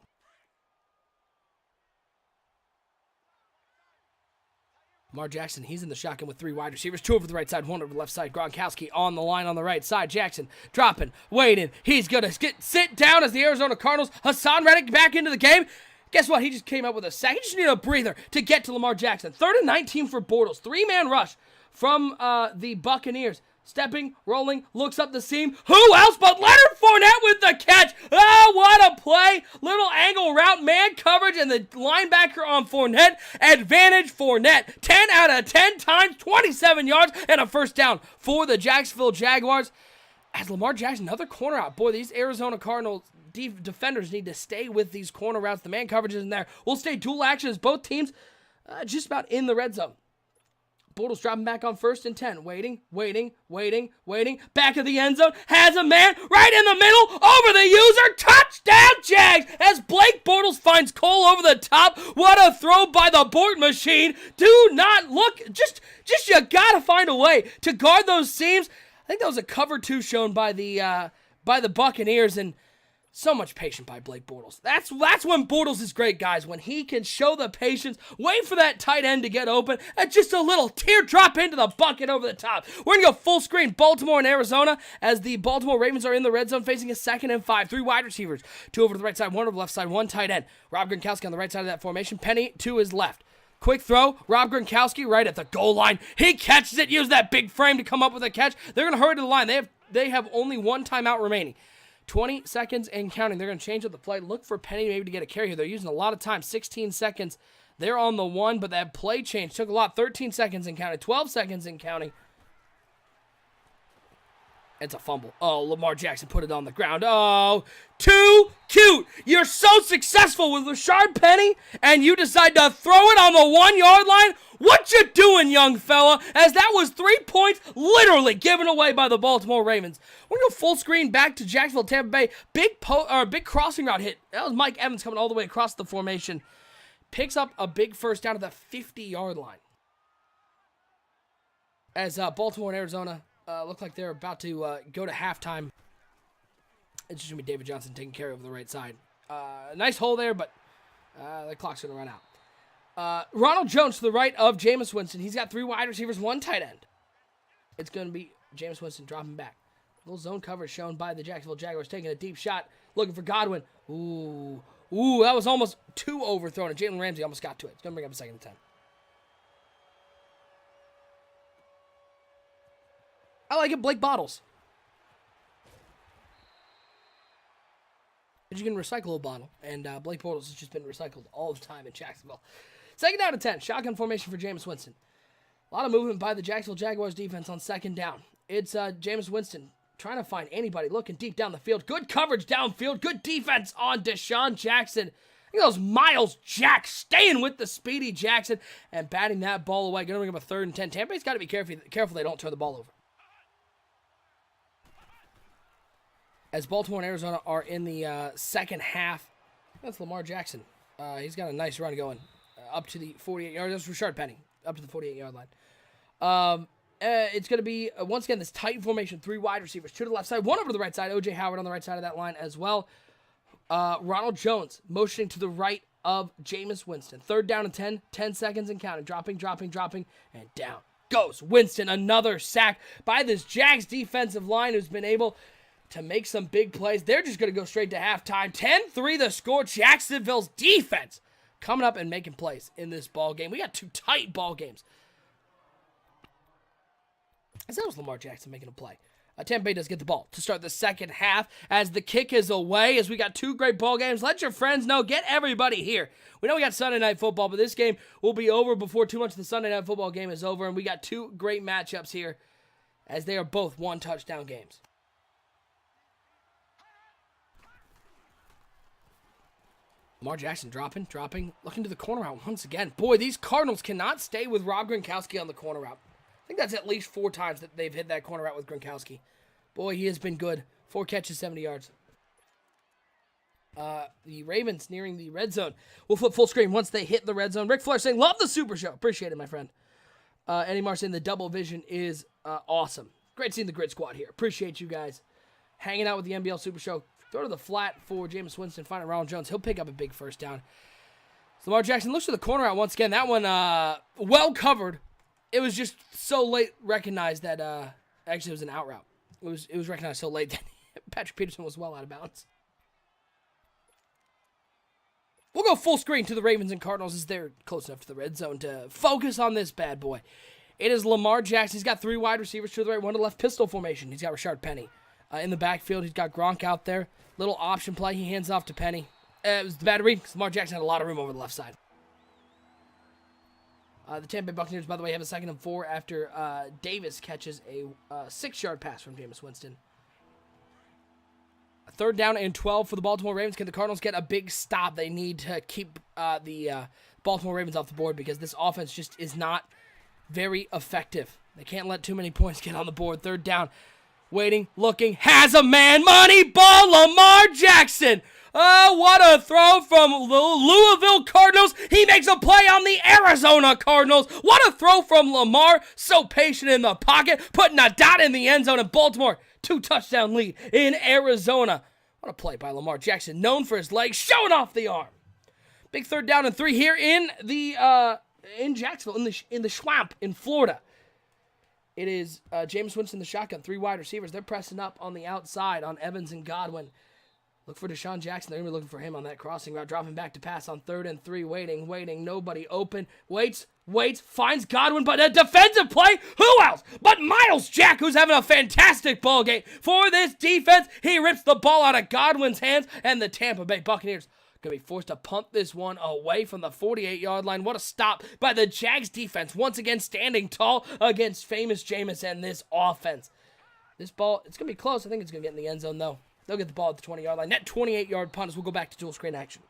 Lamar Jackson, he's in the shotgun with 3 wide receivers, 2 over the right side, 1 over the left side. Gronkowski on the line on the right side. Jackson dropping, waiting. He's going to sit down as the Arizona Cardinals. Hassan Reddick back into the game. Guess what? He just came up with a sack. He just needed a breather to get to Lamar Jackson. 3rd and 19 for Bortles. 3-man rush from the Buccaneers. Stepping, rolling, looks up the seam. Who else but Leonard Fournette with the catch? Oh, what a play. Little angle route, man coverage, and the linebacker on Fournette. Advantage Fournette. 10 out of 10 times, 27 yards, and a first down for the Jacksonville Jaguars. As Lamar Jackson, another corner out. Boy, these Arizona Cardinals defenders need to stay with these corner routes. The man coverage isn't there. We'll stay dual actions. Both teams just about in the red zone. Bortles dropping back on 1st and 10. Waiting. Back of the end zone. Has a man right in the middle. Over the user. Touchdown, Jags. As Blake Bortles finds Cole over the top. What a throw by the Bort machine. Do not look. Just you got to find a way to guard those seams. I think that was a cover 2 shown by the Buccaneers, and so much patience by Blake Bortles. That's when Bortles is great, guys. When he can show the patience, wait for that tight end to get open, and just a little teardrop into the bucket over the top. We're going to go full screen Baltimore and Arizona as the Baltimore Ravens are in the red zone facing a 2nd and 5. 3 wide receivers. 2 over to the right side, 1 over the left side, 1 tight end. Rob Gronkowski on the right side of that formation. Penny to his left. Quick throw, Rob Gronkowski right at the goal line. He catches it, uses that big frame to come up with a catch. They're going to hurry to the line. They have only 1 timeout remaining. 20 seconds and counting. They're going to change up the play. Look for Penny maybe to get a carry here. They're using a lot of time. 16 seconds. They're on the 1, but that play change took a lot. 13 seconds and counting. 12 seconds and counting. It's a fumble. Oh, Lamar Jackson put it on the ground. Oh, too cute. You're so successful with Rashard Penny, and you decide to throw it on the 1-yard line? What you doing, young fella? As that was 3 points literally given away by the Baltimore Ravens. We're going to go full screen back to Jacksonville, Tampa Bay. Big crossing route hit. That was Mike Evans coming all the way across the formation. Picks up a big first down at the 50-yard line. As Baltimore and Arizona look like they're about to go to halftime. It's just going to be David Johnson taking care of the right side. Nice hole there, but the clock's going to run out. Ronald Jones to the right of Jameis Winston. He's got 3 wide receivers, 1 tight end. It's going to be Jameis Winston dropping back. A little zone coverage shown by the Jacksonville Jaguars, taking a deep shot, looking for Godwin. Ooh, that was almost too overthrown, and Jalen Ramsey almost got to it. It's going to bring up a 2nd and 10. I like it, Blake Bottles. But you can recycle a bottle, and Blake Bortles has just been recycled all the time in Jacksonville. 2nd down and 10, shotgun formation for Jameis Winston. A lot of movement by the Jacksonville Jaguars defense on 2nd down. It's Jameis Winston trying to find anybody, looking deep down the field. Good coverage downfield, good defense on Deshaun Jackson. Look at those Miles Jack staying with the speedy Jackson and batting that ball away. Going to bring up a 3rd and 10. Tampa Bay's got to be careful they don't turn the ball over. As Baltimore and Arizona are in the second half, that's Lamar Jackson. He's got a nice run going up to the 48-yard. That's Rashard Penny, up to the 48-yard line. It's going to be, once again, this tight formation, 3 wide receivers, 2 to the left side, 1 over to the right side. O.J. Howard on the right side of that line as well. Ronald Jones motioning to the right of Jameis Winston. 3rd down and 10, 10 seconds and counting. Dropping, and down goes Winston. Another sack by this Jags defensive line who's been able to make some big plays. They're just going to go straight to halftime. 10-3 the score. Jacksonville's defense coming up and making plays in this ball game. We got 2 tight ball games. As that was Lamar Jackson making a play. Tampa Bay does get the ball to start the second half as the kick is away, as we got 2 great ball games. Let your friends know. Get everybody here. We know we got Sunday Night Football, but this game will be over before too much of the Sunday Night Football game is over, and we got 2 great matchups here as they are both 1-touchdown games. Lamar Jackson dropping, looking to the corner route once again. Boy, these Cardinals cannot stay with Rob Gronkowski on the corner route. I think that's at least 4 times that they've hit that corner route with Gronkowski. Boy, he has been good. 4 catches, 70 yards. The Ravens nearing the red zone. We'll flip full screen once they hit the red zone. Ric Flair saying, love the Super Show. Appreciate it, my friend. Eddie Marr saying the double vision is awesome. Great seeing the Grid Squad here. Appreciate you guys hanging out with the NBL Super Show. Throw to the flat for Jameis Winston, finding Ronald Jones. He'll pick up a big first down. So Lamar Jackson looks to the corner out once again. That one well covered. It was just so late recognized that actually it was an out route. It was recognized so late that Patrick Peterson was well out of bounds. We'll go full screen to the Ravens and Cardinals as they're close enough to the red zone to focus on this bad boy. It is Lamar Jackson. He's got 3 wide receivers to the right, 1 to the left, pistol formation. He's got Rashard Penny. In the backfield, he's got Gronk out there. Little option play. He hands off to Penny. It was the bad read because Lamar Jackson had a lot of room over the left side. The Tampa Bay Buccaneers, by the way, have a 2nd and 4 after Davis catches a 6-yard pass from Jameis Winston. 3rd down and 12 for the Baltimore Ravens. Can the Cardinals get a big stop? They need to keep the Baltimore Ravens off the board because this offense just is not very effective. They can't let too many points get on the board. 3rd down. Waiting, looking, has a man, money ball, Lamar Jackson. Oh, what a throw from the Louisville Cardinals. He makes a play on the Arizona Cardinals. What a throw from Lamar. So patient in the pocket, putting a dot in the end zone in Baltimore. 2-touchdown lead in Arizona. What a play by Lamar Jackson, known for his legs, showing off the arm. Big 3rd down and 3 here in Jacksonville, in the swamp in Florida. It is Jameis Winston, the shotgun, 3 wide receivers. They're pressing up on the outside on Evans and Godwin. Look for Deshaun Jackson. They're going to be looking for him on that crossing route. Dropping back to pass on 3rd and 3. Waiting. Nobody open. Waits. Finds Godwin, but a defensive play. Who else but Miles Jack, who's having a fantastic ball game for this defense. He rips the ball out of Godwin's hands, and the Tampa Bay Buccaneers Going to be forced to punt this one away from the 48-yard line. What a stop by the Jags defense. Once again, standing tall against famous Jameis and this offense. This ball, it's going to be close. I think it's going to get in the end zone, though. They'll get the ball at the 20-yard line. Net 28-yard punt as we'll go back to dual screen action.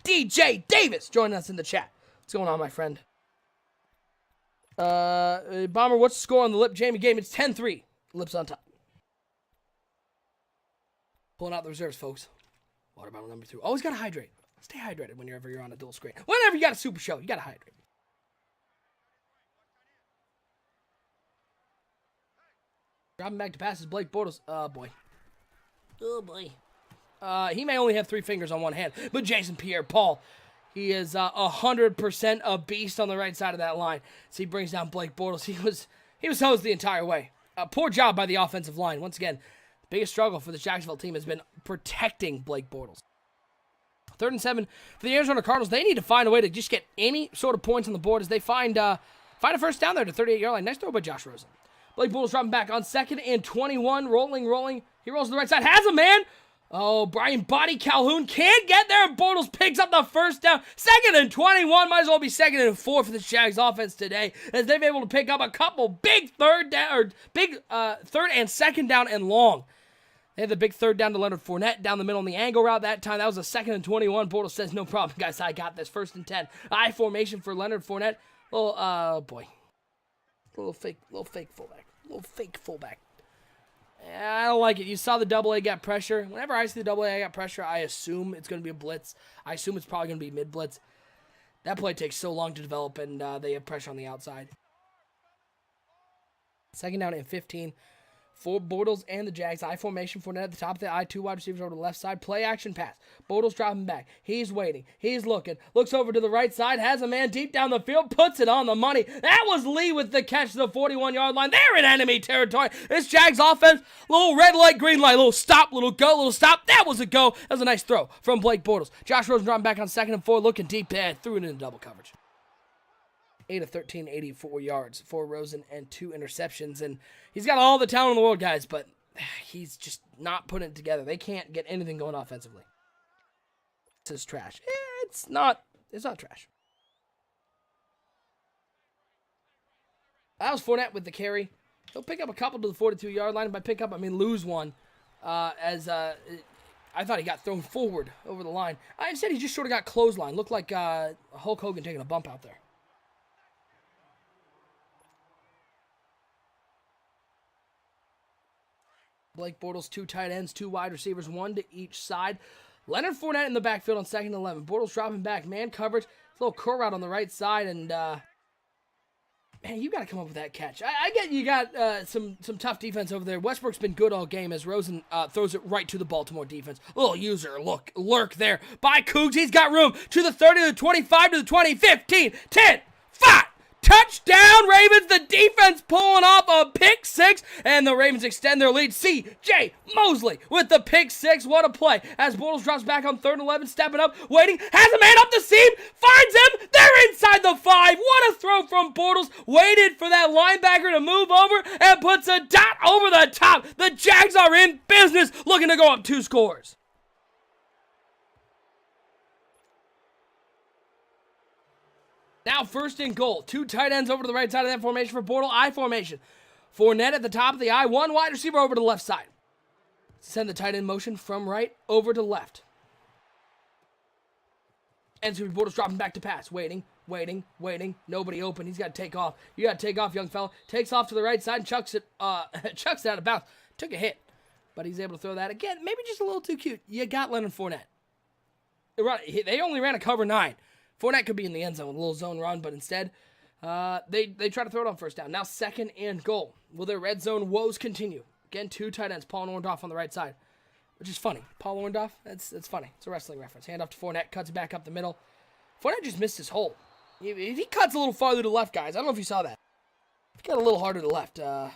DJ Davis joining us in the chat. What's going on, my friend? Bomber, what's the score on the Lip Jamie game? It's 10-3. Lips on top. Pulling out the reserves, folks. Water bottle number 2. Always got to hydrate. Stay hydrated whenever you're on a dual screen. Whenever you got a super show, you got to hydrate. Dropping back to passes, Blake Bortles. Oh, boy. Oh, boy. He may only have 3 fingers on one hand, but Jason Pierre-Paul, he is 100% a beast on the right side of that line. So he brings down Blake Bortles. He was hosed the entire way. Poor job by the offensive line. Once again, the biggest struggle for the Jacksonville team has been protecting Blake Bortles. 3rd and 7 for the Arizona Cardinals. They need to find a way to just get any sort of points on the board as they find a first down there to 38-yard line. Nice throw by Josh Rosen. Blake Bortles dropping back on 2nd and 21. Rolling. He rolls to the right side. Has a man. Oh, Brian Body Calhoun can't get there, and Bortles picks up the first down. 2nd and 21. Might as well be 2nd and 4 for the Jags offense today, as they've been able to pick up a couple big third and 2nd down and long. They had the big 3rd down to Leonard Fournette down the middle on the angle route that time. That was a 2nd and 21. Bortles says, no problem, guys. I got this. 1st and 10. I formation for Leonard Fournette. Boy. Little fake fullback. I don't like it. You saw the double A got pressure. Whenever I see the double A got pressure, I assume it's going to be a blitz. I assume it's probably going to be mid-blitz. That play takes so long to develop, and they have pressure on the outside. 2nd down and 15 for Bortles and the Jags. I formation for net at the top of the I, 2 wide receivers over to the left side. Play action pass. Bortles dropping back. He's waiting. He's looking. Looks over to the right side. Has a man deep down the field. Puts it on the money. That was Lee with the catch to the 41-yard line. They're in enemy territory. This Jags offense, little red light, green light. Little stop, little go, little stop. That was a go. That was a nice throw from Blake Bortles. Josh Rosen dropping back on 2nd and 4. Looking deep. Threw it into double coverage. 8 of 13, 84 yards for Rosen and 2 interceptions. And he's got all the talent in the world, guys, but he's just not putting it together. They can't get anything going offensively. This is trash. It's not trash. That was Fournette with the carry. He'll pick up a couple to the 42-yard line. By pick up, I mean lose one. I thought he got thrown forward over the line. Instead, he just sort of got clothesline. Looked like Hulk Hogan taking a bump out there. Blake Bortles, 2 tight ends, 2 wide receivers, 1 to each side. Leonard Fournette in the backfield on 2nd and 11. Bortles dropping back, man coverage. A little curl route on the right side, and man, you got to come up with that catch. I get you got some tough defense over there. Westbrook's been good all game as Rosen throws it right to the Baltimore defense. Little user lurk there by Cougs. He's got room to the 30, to the 25, to the 20, 15, 10, 5. Touchdown, Ravens. The defense pulling off a pick 6, and the Ravens extend their lead. C.J. Mosley with the pick 6. What a play. As Bortles drops back on 3rd and 11, stepping up, waiting, has a man up the seam, finds him. They're inside the 5. What a throw from Bortles. Waited for that linebacker to move over and puts a dot over the top. The Jags are in business, looking to go up 2 scores. Now 1st and goal. 2 tight ends over to the right side of that formation for Bortles. I formation. Fournette at the top of the I. 1 wide receiver over to the left side. Send the tight end motion from right over to left. And it's going to be Bortles dropping back to pass. Waiting. Nobody open. He's got to take off. You got to take off, young fella. Takes off to the right side and chucks it out of bounds. Took a hit. But he's able to throw that again. Maybe just a little too cute. You got Leonard Fournette. They only ran a cover 9. Fournette could be in the end zone with a little zone run, but instead, they try to throw it on 1st down. Now 2nd and goal. Will their red zone woes continue? Again, 2 tight ends. Paul Orndorff on the right side, which is funny. Paul Orndorff, that's funny. It's a wrestling reference. Hand off to Fournette, cuts it back up the middle. Fournette just missed his hole. He cuts a little farther to the left, guys. I don't know if you saw that. He got a little harder to the left. I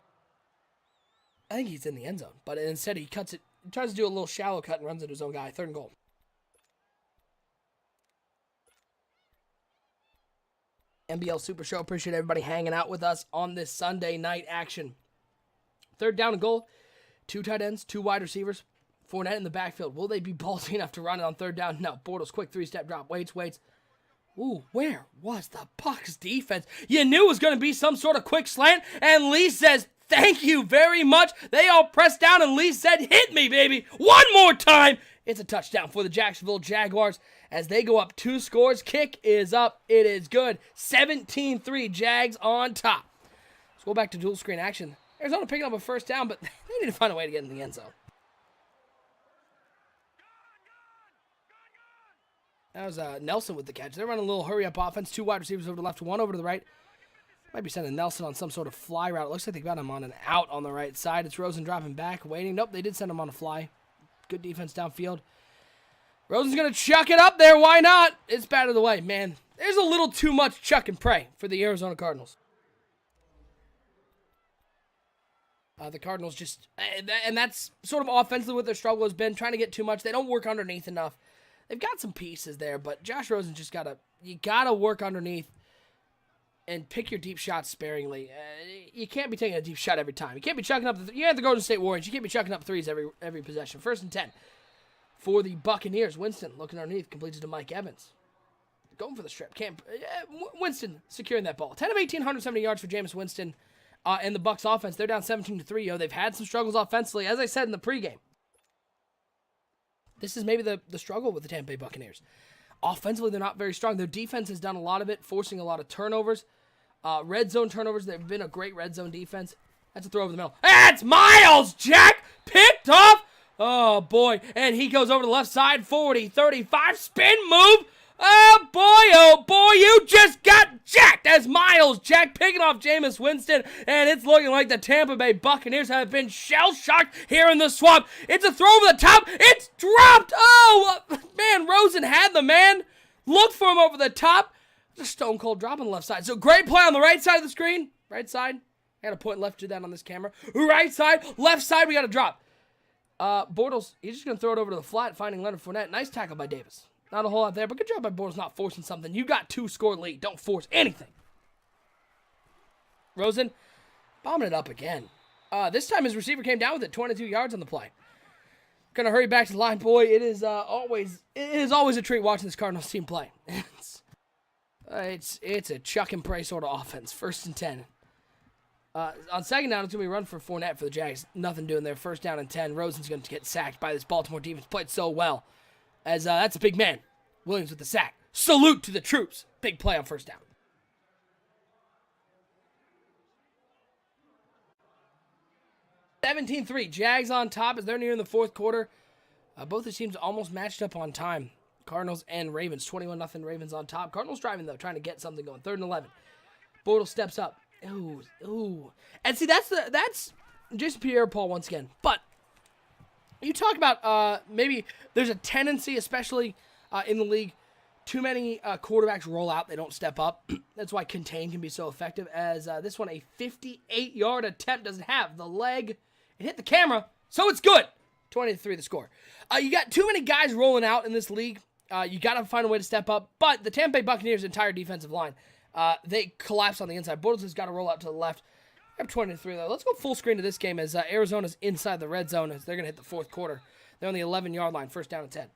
think he's in the end zone, but instead he cuts it. He tries to do a little shallow cut and runs into his own guy. 3rd and goal. NBL Super Show. Appreciate everybody hanging out with us on this Sunday night action. 3rd down and goal. 2 tight ends, 2 wide receivers. Fournette in the backfield. Will they be ballsy enough to run it on third down? No. Bortles, quick three-step drop. Waits. Ooh, where was the Bucs defense? You knew it was going to be some sort of quick slant, and Lee says, thank you very much. They all pressed down, and Lee said, hit me, baby. One more time. It's a touchdown for the Jacksonville Jaguars as they go up 2 scores. Kick is up. It is good. 17-3, Jags on top. Let's go back to dual screen action. Arizona picking up a first down, but they need to find a way to get in the end zone. That was Nelson with the catch. They're running a little hurry-up offense. 2 wide receivers over to the left, 1 over to the right. Might be sending Nelson on some sort of fly route. It looks like they got him on an out on the right side. It's Rosen dropping back, waiting. Nope, they did send him on a fly. Good defense downfield. Rosen's going to chuck it up there. Why not? It's batted away. Man, there's a little too much chuck and pray for the Arizona Cardinals. The Cardinals just, and that's sort of offensively what their struggle has been, trying to get too much. They don't work underneath enough. They've got some pieces there, but Josh Rosen just you gotta work underneath and pick your deep shots sparingly. You can't be taking a deep shot every time. You can't be chucking up, you have the Golden State Warriors. You can't be chucking up threes every possession. 1st and 10 for the Buccaneers. Winston looking underneath, completes it to Mike Evans. Going for the strip. Winston securing that ball. 10 of 18, 170 yards for Jameis Winston and the Bucs offense. They're down 17-3. They've had some struggles offensively, as I said in the pregame. This is maybe the struggle with the Tampa Bay Buccaneers. Offensively, they're not very strong. Their defense has done a lot of it, forcing a lot of turnovers. Red zone turnovers. They've been a great red zone defense. That's a throw over the middle. That's Miles Jack picked off. Oh, boy. And he goes over to the left side. 40, 35, spin move. Oh, boy, you just got jacked as Miles Jack picking off Jameis Winston, and it's looking like the Tampa Bay Buccaneers have been shell-shocked here in the swamp. It's a throw over the top. It's dropped. Oh, man, Rosen had the man. Looked for him over the top. Just stone cold drop on the left side. So great play on the right side of the screen. Right side. I got to point left to that on this camera. Right side, left side, we got to drop. Bortles, he's just going to throw it over to the flat, finding Leonard Fournette. Nice tackle by Davis. Not a whole lot there, but good job by Bortles not forcing something. You got 2-score lead. Don't force anything. Rosen bombing it up again. This time his receiver came down with it. 22 yards on the play. Gonna hurry back to the line. Boy, it is always a treat watching this Cardinals team play. It's a chuck and pray sort of offense. 1st and 10. On second down, it's going to be a run for Fournette for the Jags. Nothing doing there. 1st down and 10. Rosen's going to get sacked by this Baltimore defense. Played so well. As that's a big man. Williams with the sack. Salute to the troops. Big play on 1st down. (17-3). Jags on top as they're nearing the 4th quarter. Both the teams almost matched up on time. Cardinals and Ravens. 21-0 Ravens on top. Cardinals driving, though, trying to get something going. 3rd and 11. Bortles steps up. Ooh. And see, that's Jason Pierre-Paul once again. But you talk about maybe there's a tendency, especially in the league, too many quarterbacks roll out. They don't step up. That's why contain can be so effective. As this one, a 58-yard attempt, doesn't have the leg. It hit the camera, so it's good. 20-3 the score. You got too many guys rolling out in this league. You got to find a way to step up. But the Tampa Bay Buccaneers' entire defensive line, they collapse on the inside. Bortles has got to roll out to the left. We have 20-3 though. Let's go full screen to this game as Arizona's inside the red zone as they're going to hit the 4th quarter. They're on the 11-yard line, 1st down and 10.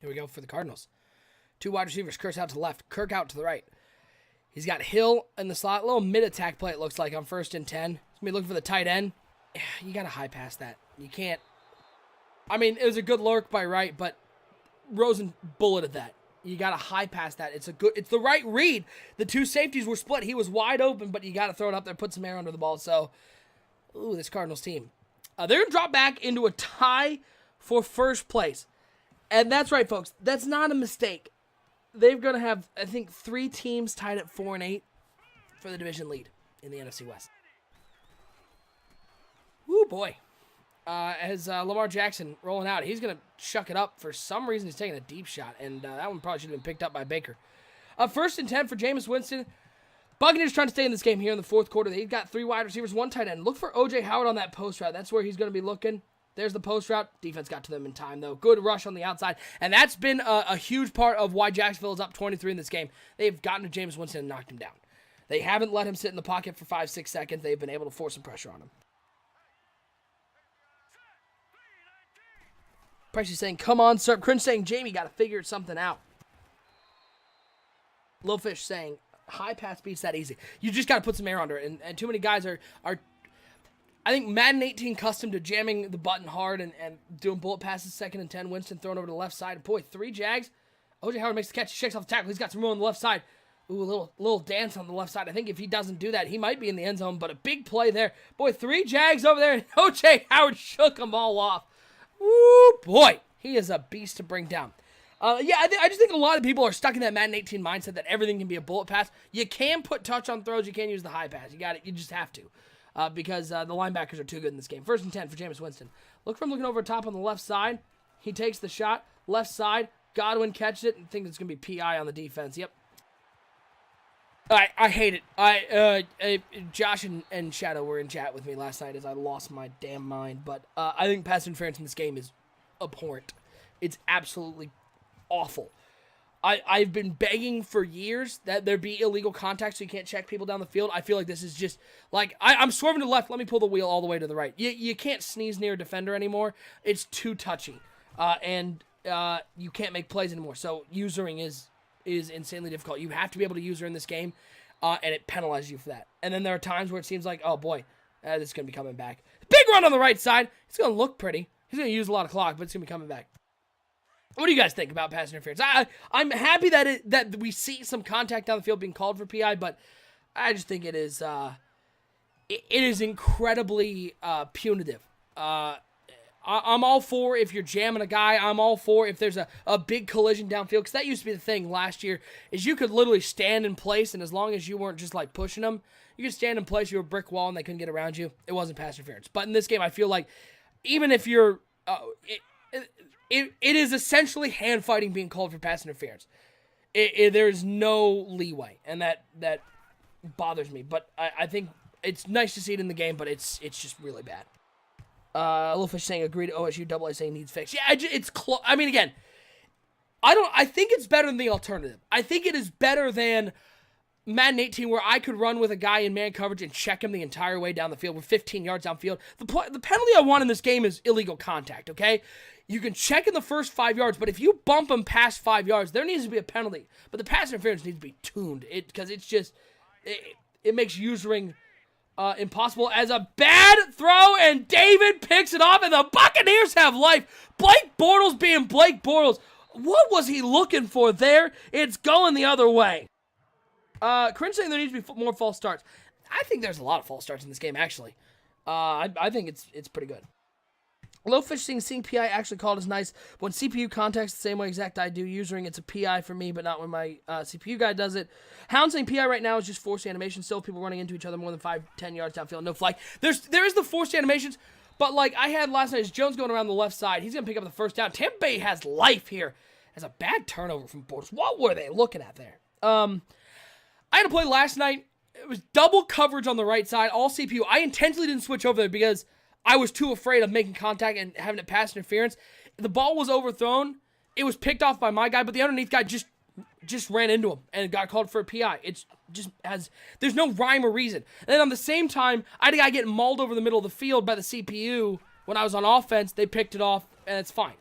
Here we go for the Cardinals. 2 wide receivers. Kirk out to the left. Kirk out to the right. He's got Hill in the slot. A little mid-attack play, it looks like, on 1st and 10. He's going to be looking for the tight end. You got to high pass that. You can't. I mean, it was a good lurk by Wright, but Rosen bulleted that. You got to high pass that. It's the right read. The 2 safeties were split. He was wide open, but you got to throw it up there, put some air under the ball. So, this Cardinals team. They're going to drop back into a tie for 1st place. And that's right, folks. That's not a mistake. They're going to have, I think, 3 teams tied at 4-8 for the division lead in the NFC West. Woo, boy. As Lamar Jackson rolling out, he's going to chuck it up. For some reason, he's taking a deep shot, and that one probably should have been picked up by Baker. 1st and 10 for Jameis Winston. Buccaneers trying to stay in this game here in the fourth quarter. They've got 3 wide receivers, 1 tight end. Look for O.J. Howard on that post route. That's where he's going to be looking. There's the post route. Defense got to them in time, though. Good rush on the outside. And that's been a huge part of why Jacksonville is up 23 in this game. They've gotten to Jameis Winston and knocked him down. They haven't let him sit in the pocket for 5-6 seconds. They've been able to force some pressure on him. Pricey saying, come on, sir. Cringe saying, Jamie, got to figure something out. Lowfish saying, high pass beats that easy. You just got to put some air under it. And too many guys are I think Madden 18 accustomed to jamming the button hard and doing bullet passes, 2nd and 10. Winston thrown over to the left side. Boy, 3 Jags. O.J. Howard makes the catch. He shakes off the tackle. He's got some room on the left side. Ooh, a little dance on the left side. I think if he doesn't do that, he might be in the end zone. But a big play there. Boy, 3 Jags over there. And O.J. Howard shook them all off. Woo, boy. He is a beast to bring down. I just think a lot of people are stuck in that Madden 18 mindset that everything can be a bullet pass. You can put touch on throws. You can't use the high pass. You got it. You just have to. Because the linebackers are too good in this game. 1st and 10 for Jameis Winston. Look for him looking over top on the left side. He takes the shot. Left side. Godwin catches it and thinks it's going to be PI on the defense. Yep. I hate it. Josh and Shadow were in chat with me last night as I lost my damn mind. But I think pass interference in this game is abhorrent. It's absolutely awful. I've been begging for years that there be illegal contact so you can't check people down the field. I feel like this is just, like, I'm swerving to the left. Let me pull the wheel all the way to the right. You can't sneeze near a defender anymore. It's too touchy. And you can't make plays anymore. So usering is insanely difficult. You have to be able to user in this game, and it penalizes you for that. And then there are times where it seems like, oh boy, this is going to be coming back. Big run on the right side. It's going to look pretty. He's going to use a lot of clock, but it's going to be coming back. What do you guys think about pass interference? I'm happy that we see some contact down the field being called for PI, but I just think it is incredibly punitive. I'm all for if you're jamming a guy. I'm all for if there's a big collision downfield, because that used to be the thing last year, is you could literally stand in place, and as long as you weren't just like pushing them, you could stand in place, you were a brick wall, and they couldn't get around you. It wasn't pass interference. But in this game, I feel like even if you're It is essentially hand fighting being called for pass interference. There's no leeway, and that bothers me. But I think it's nice to see it in the game, but it's just really bad. Littlefish saying agreed to OSU. Double A saying needs fixed. Yeah, it's close. I mean, again, I think it's better than the alternative. I think it is better than Madden 18, where I could run with a guy in man coverage and check him the entire way down the field. We're 15 yards downfield. The penalty I want in this game is illegal contact, okay? You can check in the first 5 yards, but if you bump him past 5 yards, there needs to be a penalty. But the pass interference needs to be tuned, because it's just, it makes usering impossible. As a bad throw, and David picks it off, and the Buccaneers have life. Blake Bortles being Blake Bortles. What was he looking for there? It's going the other way. Cringe saying there needs to be more false starts. I think there's a lot of false starts in this game, actually. I think it's pretty good. Lowfish seeing PI actually called is nice. When CPU contacts the same way exact I do usering, it's a PI for me, but not when my CPU guy does it. Hound saying PI right now is just forced animation. Still people running into each other more than 5-10 yards downfield. No flag. There is the forced animations, but like I had last night, is Jones going around the left side. He's going to pick up the first down. Tampa Bay has life here. Has a bad turnover from Bortles. What were they looking at there? I had a play last night. It was double coverage on the right side, all CPU. I intentionally didn't switch over there because I was too afraid of making contact and having it pass interference. The ball was overthrown. It was picked off by my guy, but the underneath guy just ran into him and got called for a PI. It's just there's no rhyme or reason. And then on the same time, I had a guy getting mauled over the middle of the field by the CPU. When I was on offense, they picked it off, and it's fine.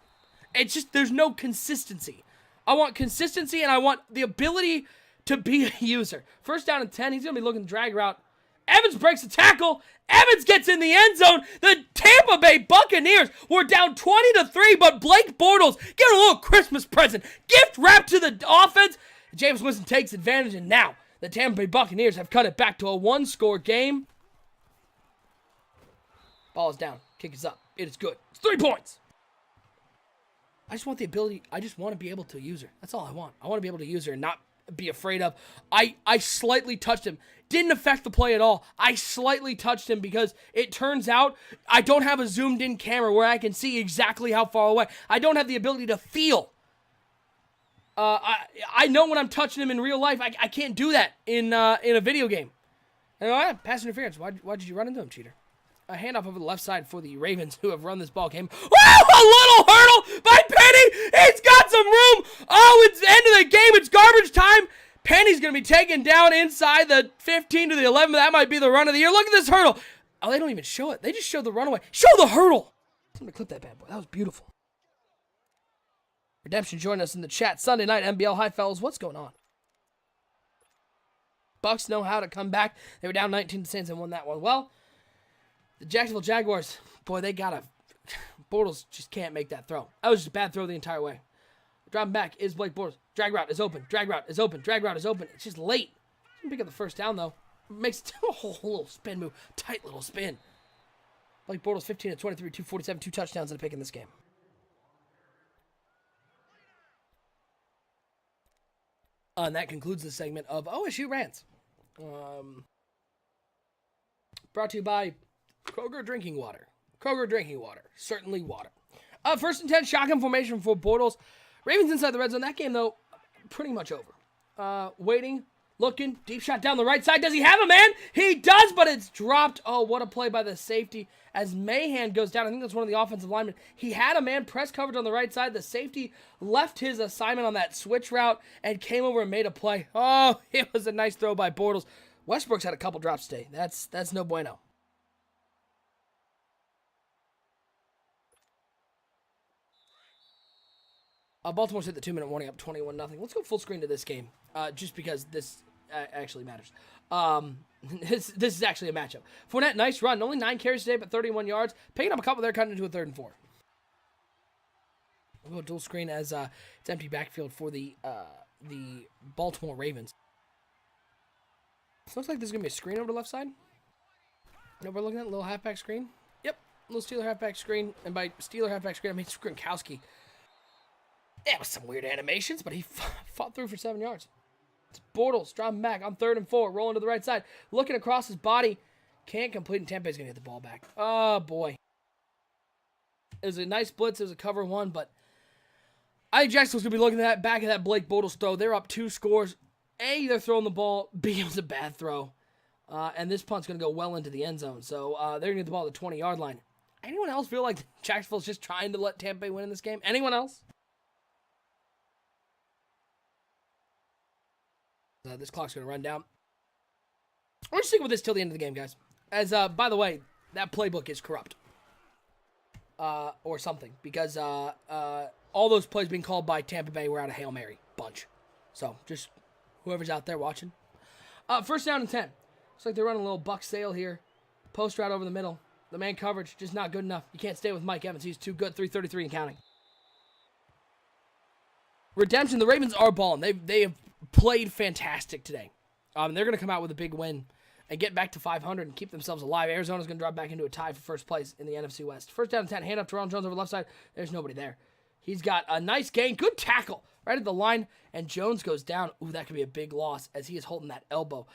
It's just, there's no consistency. I want consistency, and I want the ability to be a user. 1st down and 10, he's going to be looking drag route. Evans breaks the tackle. Evans gets in the end zone. The Tampa Bay Buccaneers were down 20-3, but Blake Bortles giving a little Christmas present. Gift wrapped to the offense. Jameis Winston takes advantage, and now the Tampa Bay Buccaneers have cut it back to a 1-score game. Ball is down. Kick is up. It is good. It's 3 points. I just want the ability. I just want to be able to use her. That's all I want. I want to be able to use her and not be afraid of. I slightly touched him. Didn't affect the play at all. I slightly touched him because it turns out I don't have a zoomed in camera where I can see exactly how far away. I don't have the ability to feel I know when I'm touching him in real life. I can't do that in a video game. And, pass interference. Why did you run into him, cheater? A handoff over the left side for the Ravens, who have run this ball game. Oh, a little hurdle by Penny. He's got some room. Oh, it's the end of the game. It's garbage time. Penny's going to be taken down inside the 15 to the 11. That might be the run of the year. Look at this hurdle. Oh, they don't even show it. They just show the runaway. Show the hurdle. I'm going to clip that bad boy. That was beautiful. Redemption joined us in the chat. Sunday night NBL. Hi, fellas. What's going on? Bucks know how to come back. They were down 19 to Saints and won that one. Well, the Jacksonville Jaguars, boy, they got Bortles just can't make that throw. That was just a bad throw the entire way. Driving back is Blake Bortles. Drag route is open. Drag route is open. Drag route is open. It's just late. Doesn't pick up the first down, though. Makes a whole little spin move. Tight little spin. Blake Bortles, 15 to 23, 247, 2 touchdowns and a pick in this game. And that concludes the segment of OSU Rants. Brought to you by Kroger Drinking Water. Kroger Drinking Water. Certainly water. First and 10, shotgun formation for Bortles. Ravens inside the red zone. That game, though, pretty much over. Waiting, looking, deep shot down the right side. Does he have a man? He does, but it's dropped. Oh, what a play by the safety as Mahan goes down. I think that's one of the offensive linemen. He had a man press coverage on the right side. The safety left his assignment on that switch route and came over and made a play. Oh, it was a nice throw by Bortles. Westbrook's had a couple drops today. That's no bueno. Baltimore's hit the 2-minute warning up 21-0. Let's go full screen to this game, just because this actually matters. This is actually a matchup. Fournette, nice run. Only 9 carries today, but 31 yards. Picking up a couple there, cutting into a 3rd and 4. We'll go dual screen as it's empty backfield for the Baltimore Ravens. So looks like there's going to be a screen over the left side. No, we're looking at a little halfback screen. Yep, little Steeler halfback screen. And by Steeler halfback screen, I mean Gronkowski. Yeah, with some weird animations, but he fought through for 7 yards. It's Bortles dropping back on 3rd and 4, rolling to the right side, looking across his body. Can't complete, and Tampa's going to get the ball back. Oh, boy. It was a nice blitz. It was a cover 1, but I think Jacksonville's going to be looking at that back of that Blake Bortles throw. They're up 2 scores. A, they're throwing the ball. B, it was a bad throw. And this punt's going to go well into the end zone. So they're going to get the ball at the 20-yard line. Anyone else feel like Jacksonville's just trying to let Tampa win in this game? Anyone else? This clock's going to run down. We're just sticking with this till the end of the game, guys. As, by the way, that playbook is corrupt. Or something. Because all those plays being called by Tampa Bay were out of Hail Mary. Bunch. So, just whoever's out there watching. First down and 10. Looks like they're running a little buck sail here. Post route over the middle. The man coverage, just not good enough. You can't stay with Mike Evans. He's too good. 333 and counting. Redemption, the Ravens are balling. They have played fantastic today. They're going to come out with a big win and get back to 500 and keep themselves alive. Arizona's going to drop back into a tie for first place in the NFC West. First down and 10, hand up to Ronald Jones over the left side. There's nobody there. He's got a nice gain. Good tackle right at the line, and Jones goes down. Ooh, that could be a big loss as he is holding that elbow.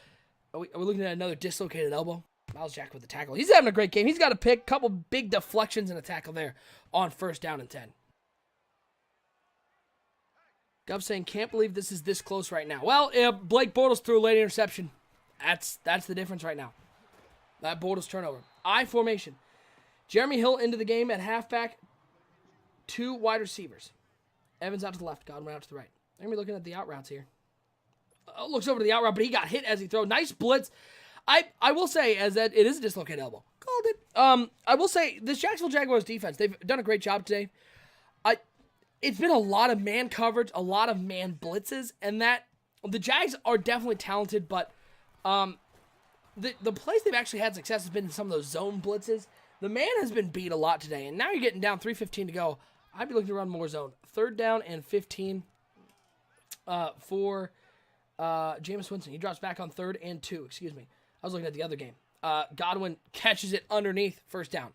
Are we looking at another dislocated elbow? Miles Jack with the tackle. He's having a great game. He's got a pick, couple big deflections and a tackle there on first down and 10. Gov saying, can't believe this is this close right now. Well, Blake Bortles threw a late interception. That's the difference right now. That Bortles turnover. I formation. Jeremy Hill into the game at halfback. 2 wide receivers. Evans out to the left. Godwin out to the right. I'm going to be looking at the out routes here. Looks over to the out route, but he got hit as he threw. Nice blitz. I will say, as that it is a dislocated elbow. Called it. I will say, this Jacksonville Jaguars defense, they've done a great job today. It's been a lot of man coverage, a lot of man blitzes, and that the Jags are definitely talented, but the place they've actually had success has been in some of those zone blitzes. The man has been beat a lot today, and now you're getting down 3:15 to go. I'd be looking to run more zone. 3rd down and 15 for Jameis Winston. He drops back on 3rd and 2. Excuse me. I was looking at the other game. Godwin catches it underneath. First down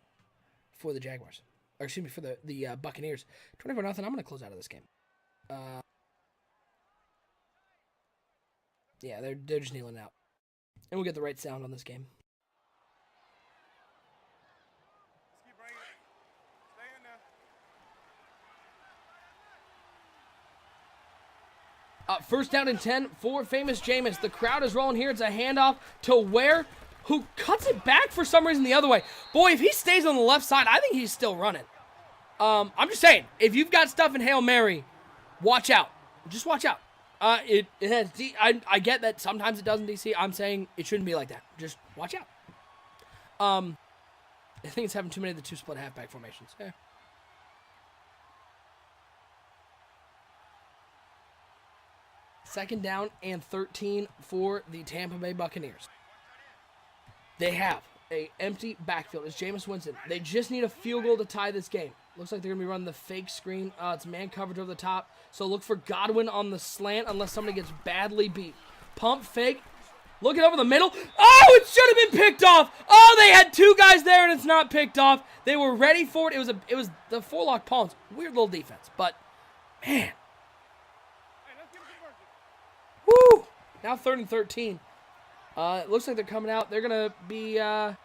for the Jaguars. Or excuse me, for the Buccaneers. 24-0. I'm going to close out of this game. Yeah, they're just kneeling out. And we'll get the right sound on this game. Keep bringing it. Stay in there. First down and 10 for famous Jameis. The crowd is rolling here. It's a handoff to Ware, who cuts it back for some reason the other way. Boy, if he stays on the left side, I think he's still running. I'm just saying, if you've got stuff in Hail Mary, watch out. Just watch out. It has I get that sometimes it does in DC. I'm saying it shouldn't be like that. Just watch out. I think it's having too many of the two split halfback formations. Yeah. Second down and 13 for the Tampa Bay Buccaneers. They have a empty backfield. It's Jameis Winston. They just need a field goal to tie this game. Looks like they're going to be running the fake screen. It's man coverage over the top. So look for Godwin on the slant unless somebody gets badly beat. Pump fake. Looking over the middle. Oh, it should have been picked off. Oh, they had two guys there and it's not picked off. They were ready for it. It was the four-lock Palms. Weird little defense. But, man. Woo! Now 3rd and 13. It looks like they're coming out. They're going to be in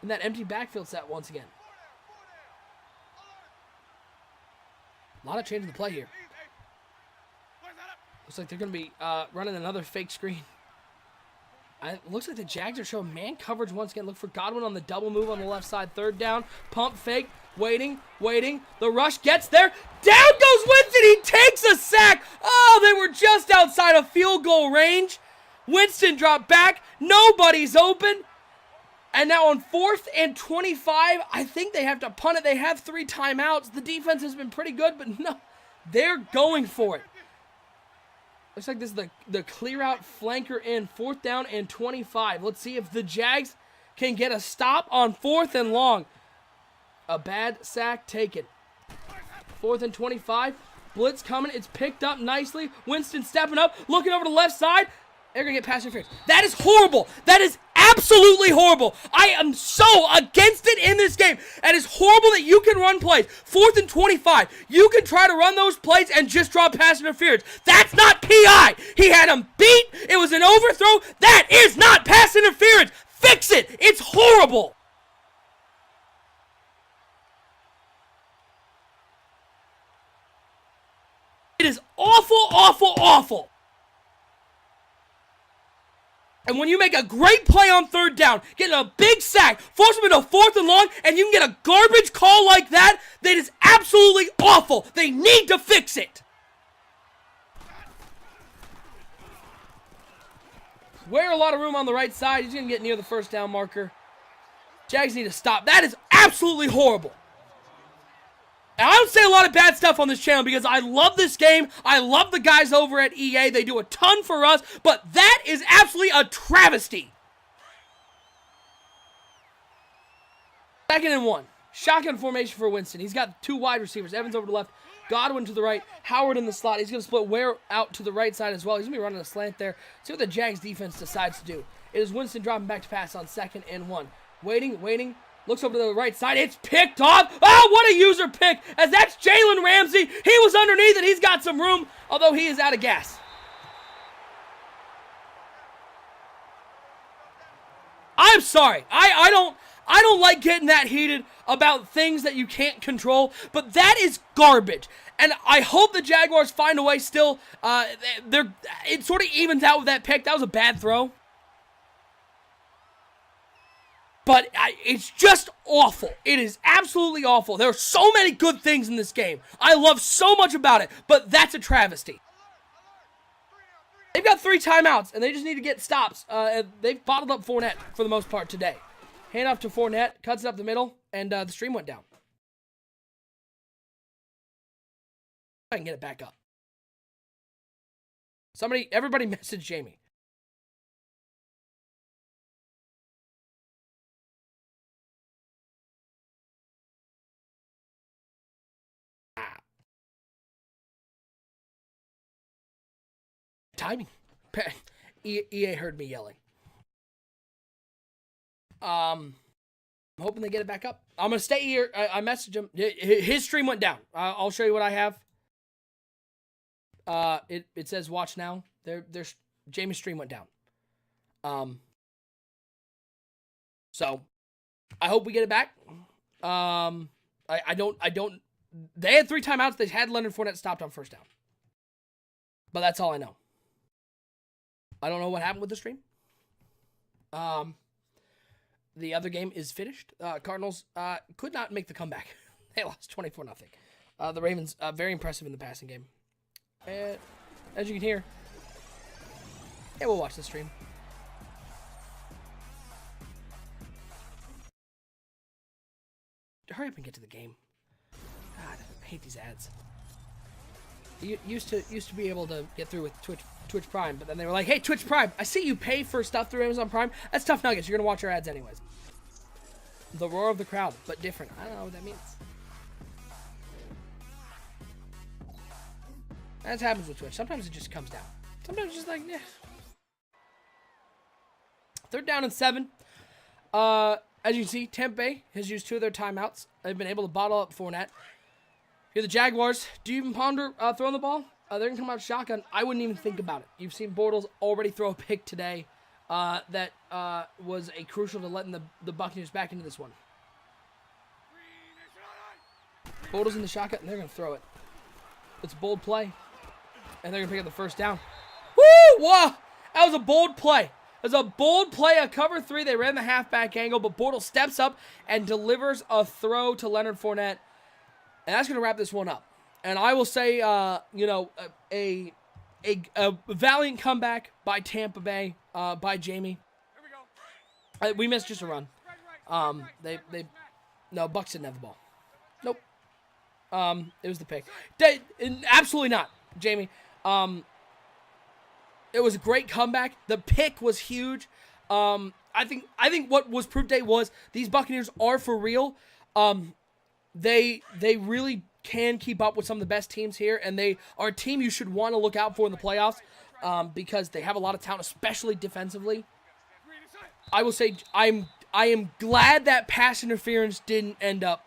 that empty backfield set once again. A lot of change in the play here. Looks like they're going to be running another fake screen. It looks like the Jags are showing man coverage once again. Look for Godwin on the double move on the left side. 3rd down. Pump fake. Waiting. The rush gets there. Down goes Winston. He takes a sack. Oh, they were just outside of field goal range. Winston dropped back. Nobody's open. And now on 4th and 25, I think they have to punt it. They have 3 timeouts. The defense has been pretty good, but no, they're going for it. Looks like this is the clear out flanker in. 4th down and 25. Let's see if the Jags can get a stop on 4th and long. A bad sack taken. 4th and 25. Blitz coming. It's picked up nicely. Winston stepping up, looking over the left side. They're going to get pass interference. That is horrible. That is absolutely horrible. I am so against it in this game. That is horrible that you can run plays. 4th and 25. You can try to run those plays and just draw pass interference. That's not PI. He had him beat. It was an overthrow. That is not pass interference. Fix it. It's horrible. It is awful, awful, awful. And when you make a great play on 3rd down, getting a big sack, force them into 4th and long, and you can get a garbage call like that, that is absolutely awful. They need to fix it. Ware a lot of room on the right side. He's going to get near the 1st down marker. Jags need to stop. That is absolutely horrible. And I don't say a lot of bad stuff on this channel because I love this game. I love the guys over at EA. They do a ton for us, but that is absolutely a travesty. 2nd and 1. Shotgun formation for Winston. He's got 2 wide receivers. Evans over to the left, Godwin to the right, Howard in the slot. He's going to split Ware out to the right side as well. He's going to be running a slant there. See what the Jags defense decides to do. It is Winston dropping back to pass on 2nd and 1. Waiting. Looks over to the right side. It's picked off. Oh, what a user pick. As that's Jalen Ramsey. He was underneath and he's got some room, although he is out of gas. I'm sorry. I don't like getting that heated about things that you can't control, but that is garbage. And I hope the Jaguars find a way still. It sort of evens out with that pick. That was a bad throw. But it's just awful. It is absolutely awful. There are so many good things in this game. I love so much about it, but that's a travesty. They've got 3 timeouts, and they just need to get stops. They've bottled up Fournette for the most part today. Hand off to Fournette, cuts it up the middle, and the stream went down. I can get it back up. Everybody message Jamie. Timing. EA heard me yelling. I'm hoping they get it back up. I'm going to stay here. I messaged him. His stream went down. I'll show you what I have. It says watch now. There's Jamie's stream went down. So I hope we get it back. I don't. They had 3 timeouts. They had Leonard Fournette stopped on 1st down. But that's all I know. I don't know what happened with the stream. The other game is finished. Cardinals could not make the comeback. They lost 24-0. The Ravens, very impressive in the passing game. And as you can hear, yeah, we'll watch the stream. Hurry up and get to the game. God, I hate these ads. You used to be able to get through with Twitch Prime, but then they were like, "Hey, Twitch Prime, I see you pay for stuff through Amazon Prime. That's tough nuggets. You're gonna watch our ads anyways." The roar of the crowd, but different. I don't know what that means. That happens with Twitch. Sometimes it just comes down. Sometimes it's just like, yeah. 3rd down and 7. As you can see, Tampa Bay has used 2 of their timeouts. They've been able to bottle up Fournette. You're the Jaguars. Do you even ponder throwing the ball? They're going to come out shotgun. I wouldn't even think about it. You've seen Bortles already throw a pick today that was a crucial to letting the Buccaneers back into this one. Bortles in the shotgun, and they're going to throw it. It's a bold play, and they're going to pick up the first down. Woo! Whoa! That was a bold play. It was a bold play, a cover 3. They ran the halfback angle, but Bortles steps up and delivers a throw to Leonard Fournette. And that's going to wrap this one up. And I will say, a valiant comeback by Tampa Bay, by Jamie. We missed just a run. No, Bucs didn't have the ball. Nope. It was the pick. Absolutely not, Jamie. It was a great comeback. The pick was huge. I think what was proved today was these Buccaneers are for real. They really can keep up with some of the best teams here, and they are a team you should want to look out for in the playoffs because they have a lot of talent, especially defensively. I will say I am glad that pass interference didn't end up.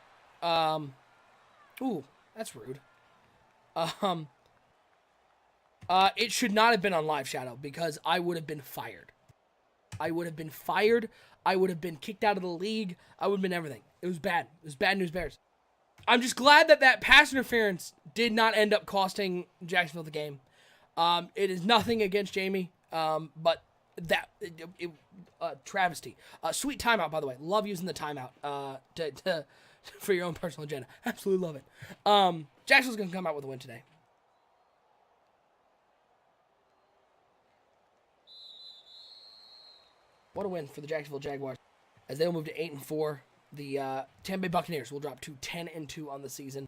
Ooh, that's rude. It should not have been on Live Shadow because I would have been fired. I would have been kicked out of the league. I would have been everything. It was bad. It was bad news bears. I'm just glad that pass interference did not end up costing Jacksonville the game. It is nothing against Jamie, but that travesty. Sweet timeout, by the way. Love using the timeout for your own personal agenda. Absolutely love it. Jacksonville's going to come out with a win today. What a win for the Jacksonville Jaguars as they'll move to 8-4. The Tampa Bay Buccaneers will drop to 10-2 on the season.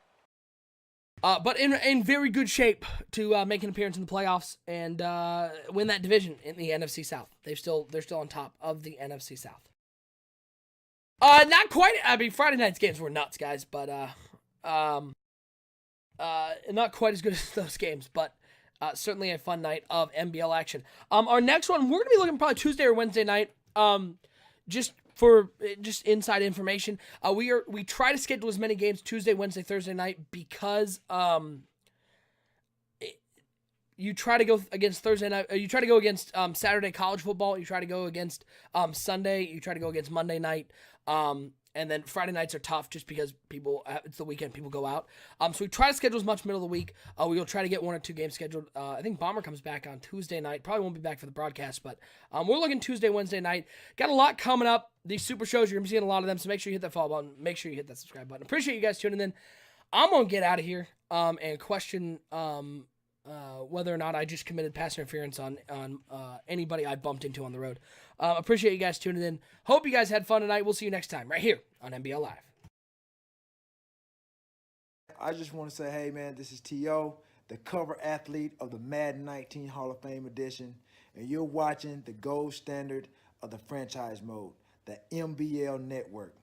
But in very good shape to make an appearance in the playoffs and win that division in the NFC South. They're still on top of the NFC South. Not quite. I mean, Friday night's games were nuts, guys, but not quite as good as those games, but certainly a fun night of NBL action. Our next one, we're gonna be looking probably Tuesday or Wednesday night. Just inside information, we try to schedule as many games Tuesday, Wednesday, Thursday night because you try to go against Thursday night, you try to go against Saturday college football, you try to go against Sunday, you try to go against Monday night, and then Friday nights are tough just because it's the weekend, people go out. So we try to schedule as much middle of the week. We will try to get 1 or 2 games scheduled. I think Bomber comes back on Tuesday night. Probably won't be back for the broadcast, but we're looking Tuesday, Wednesday night. Got a lot coming up. These super shows, you're going to be seeing a lot of them, so make sure you hit that follow button. Make sure you hit that subscribe button. Appreciate you guys tuning in. I'm going to get out of here and question whether or not I just committed pass interference on anybody I bumped into on the road. Appreciate you guys tuning in. Hope you guys had fun tonight. We'll see you next time right here on NBL Live. I just want to say, hey, man, this is T.O., the cover athlete of the Madden 19 Hall of Fame edition, and you're watching the gold standard of the franchise mode, the MBL Network.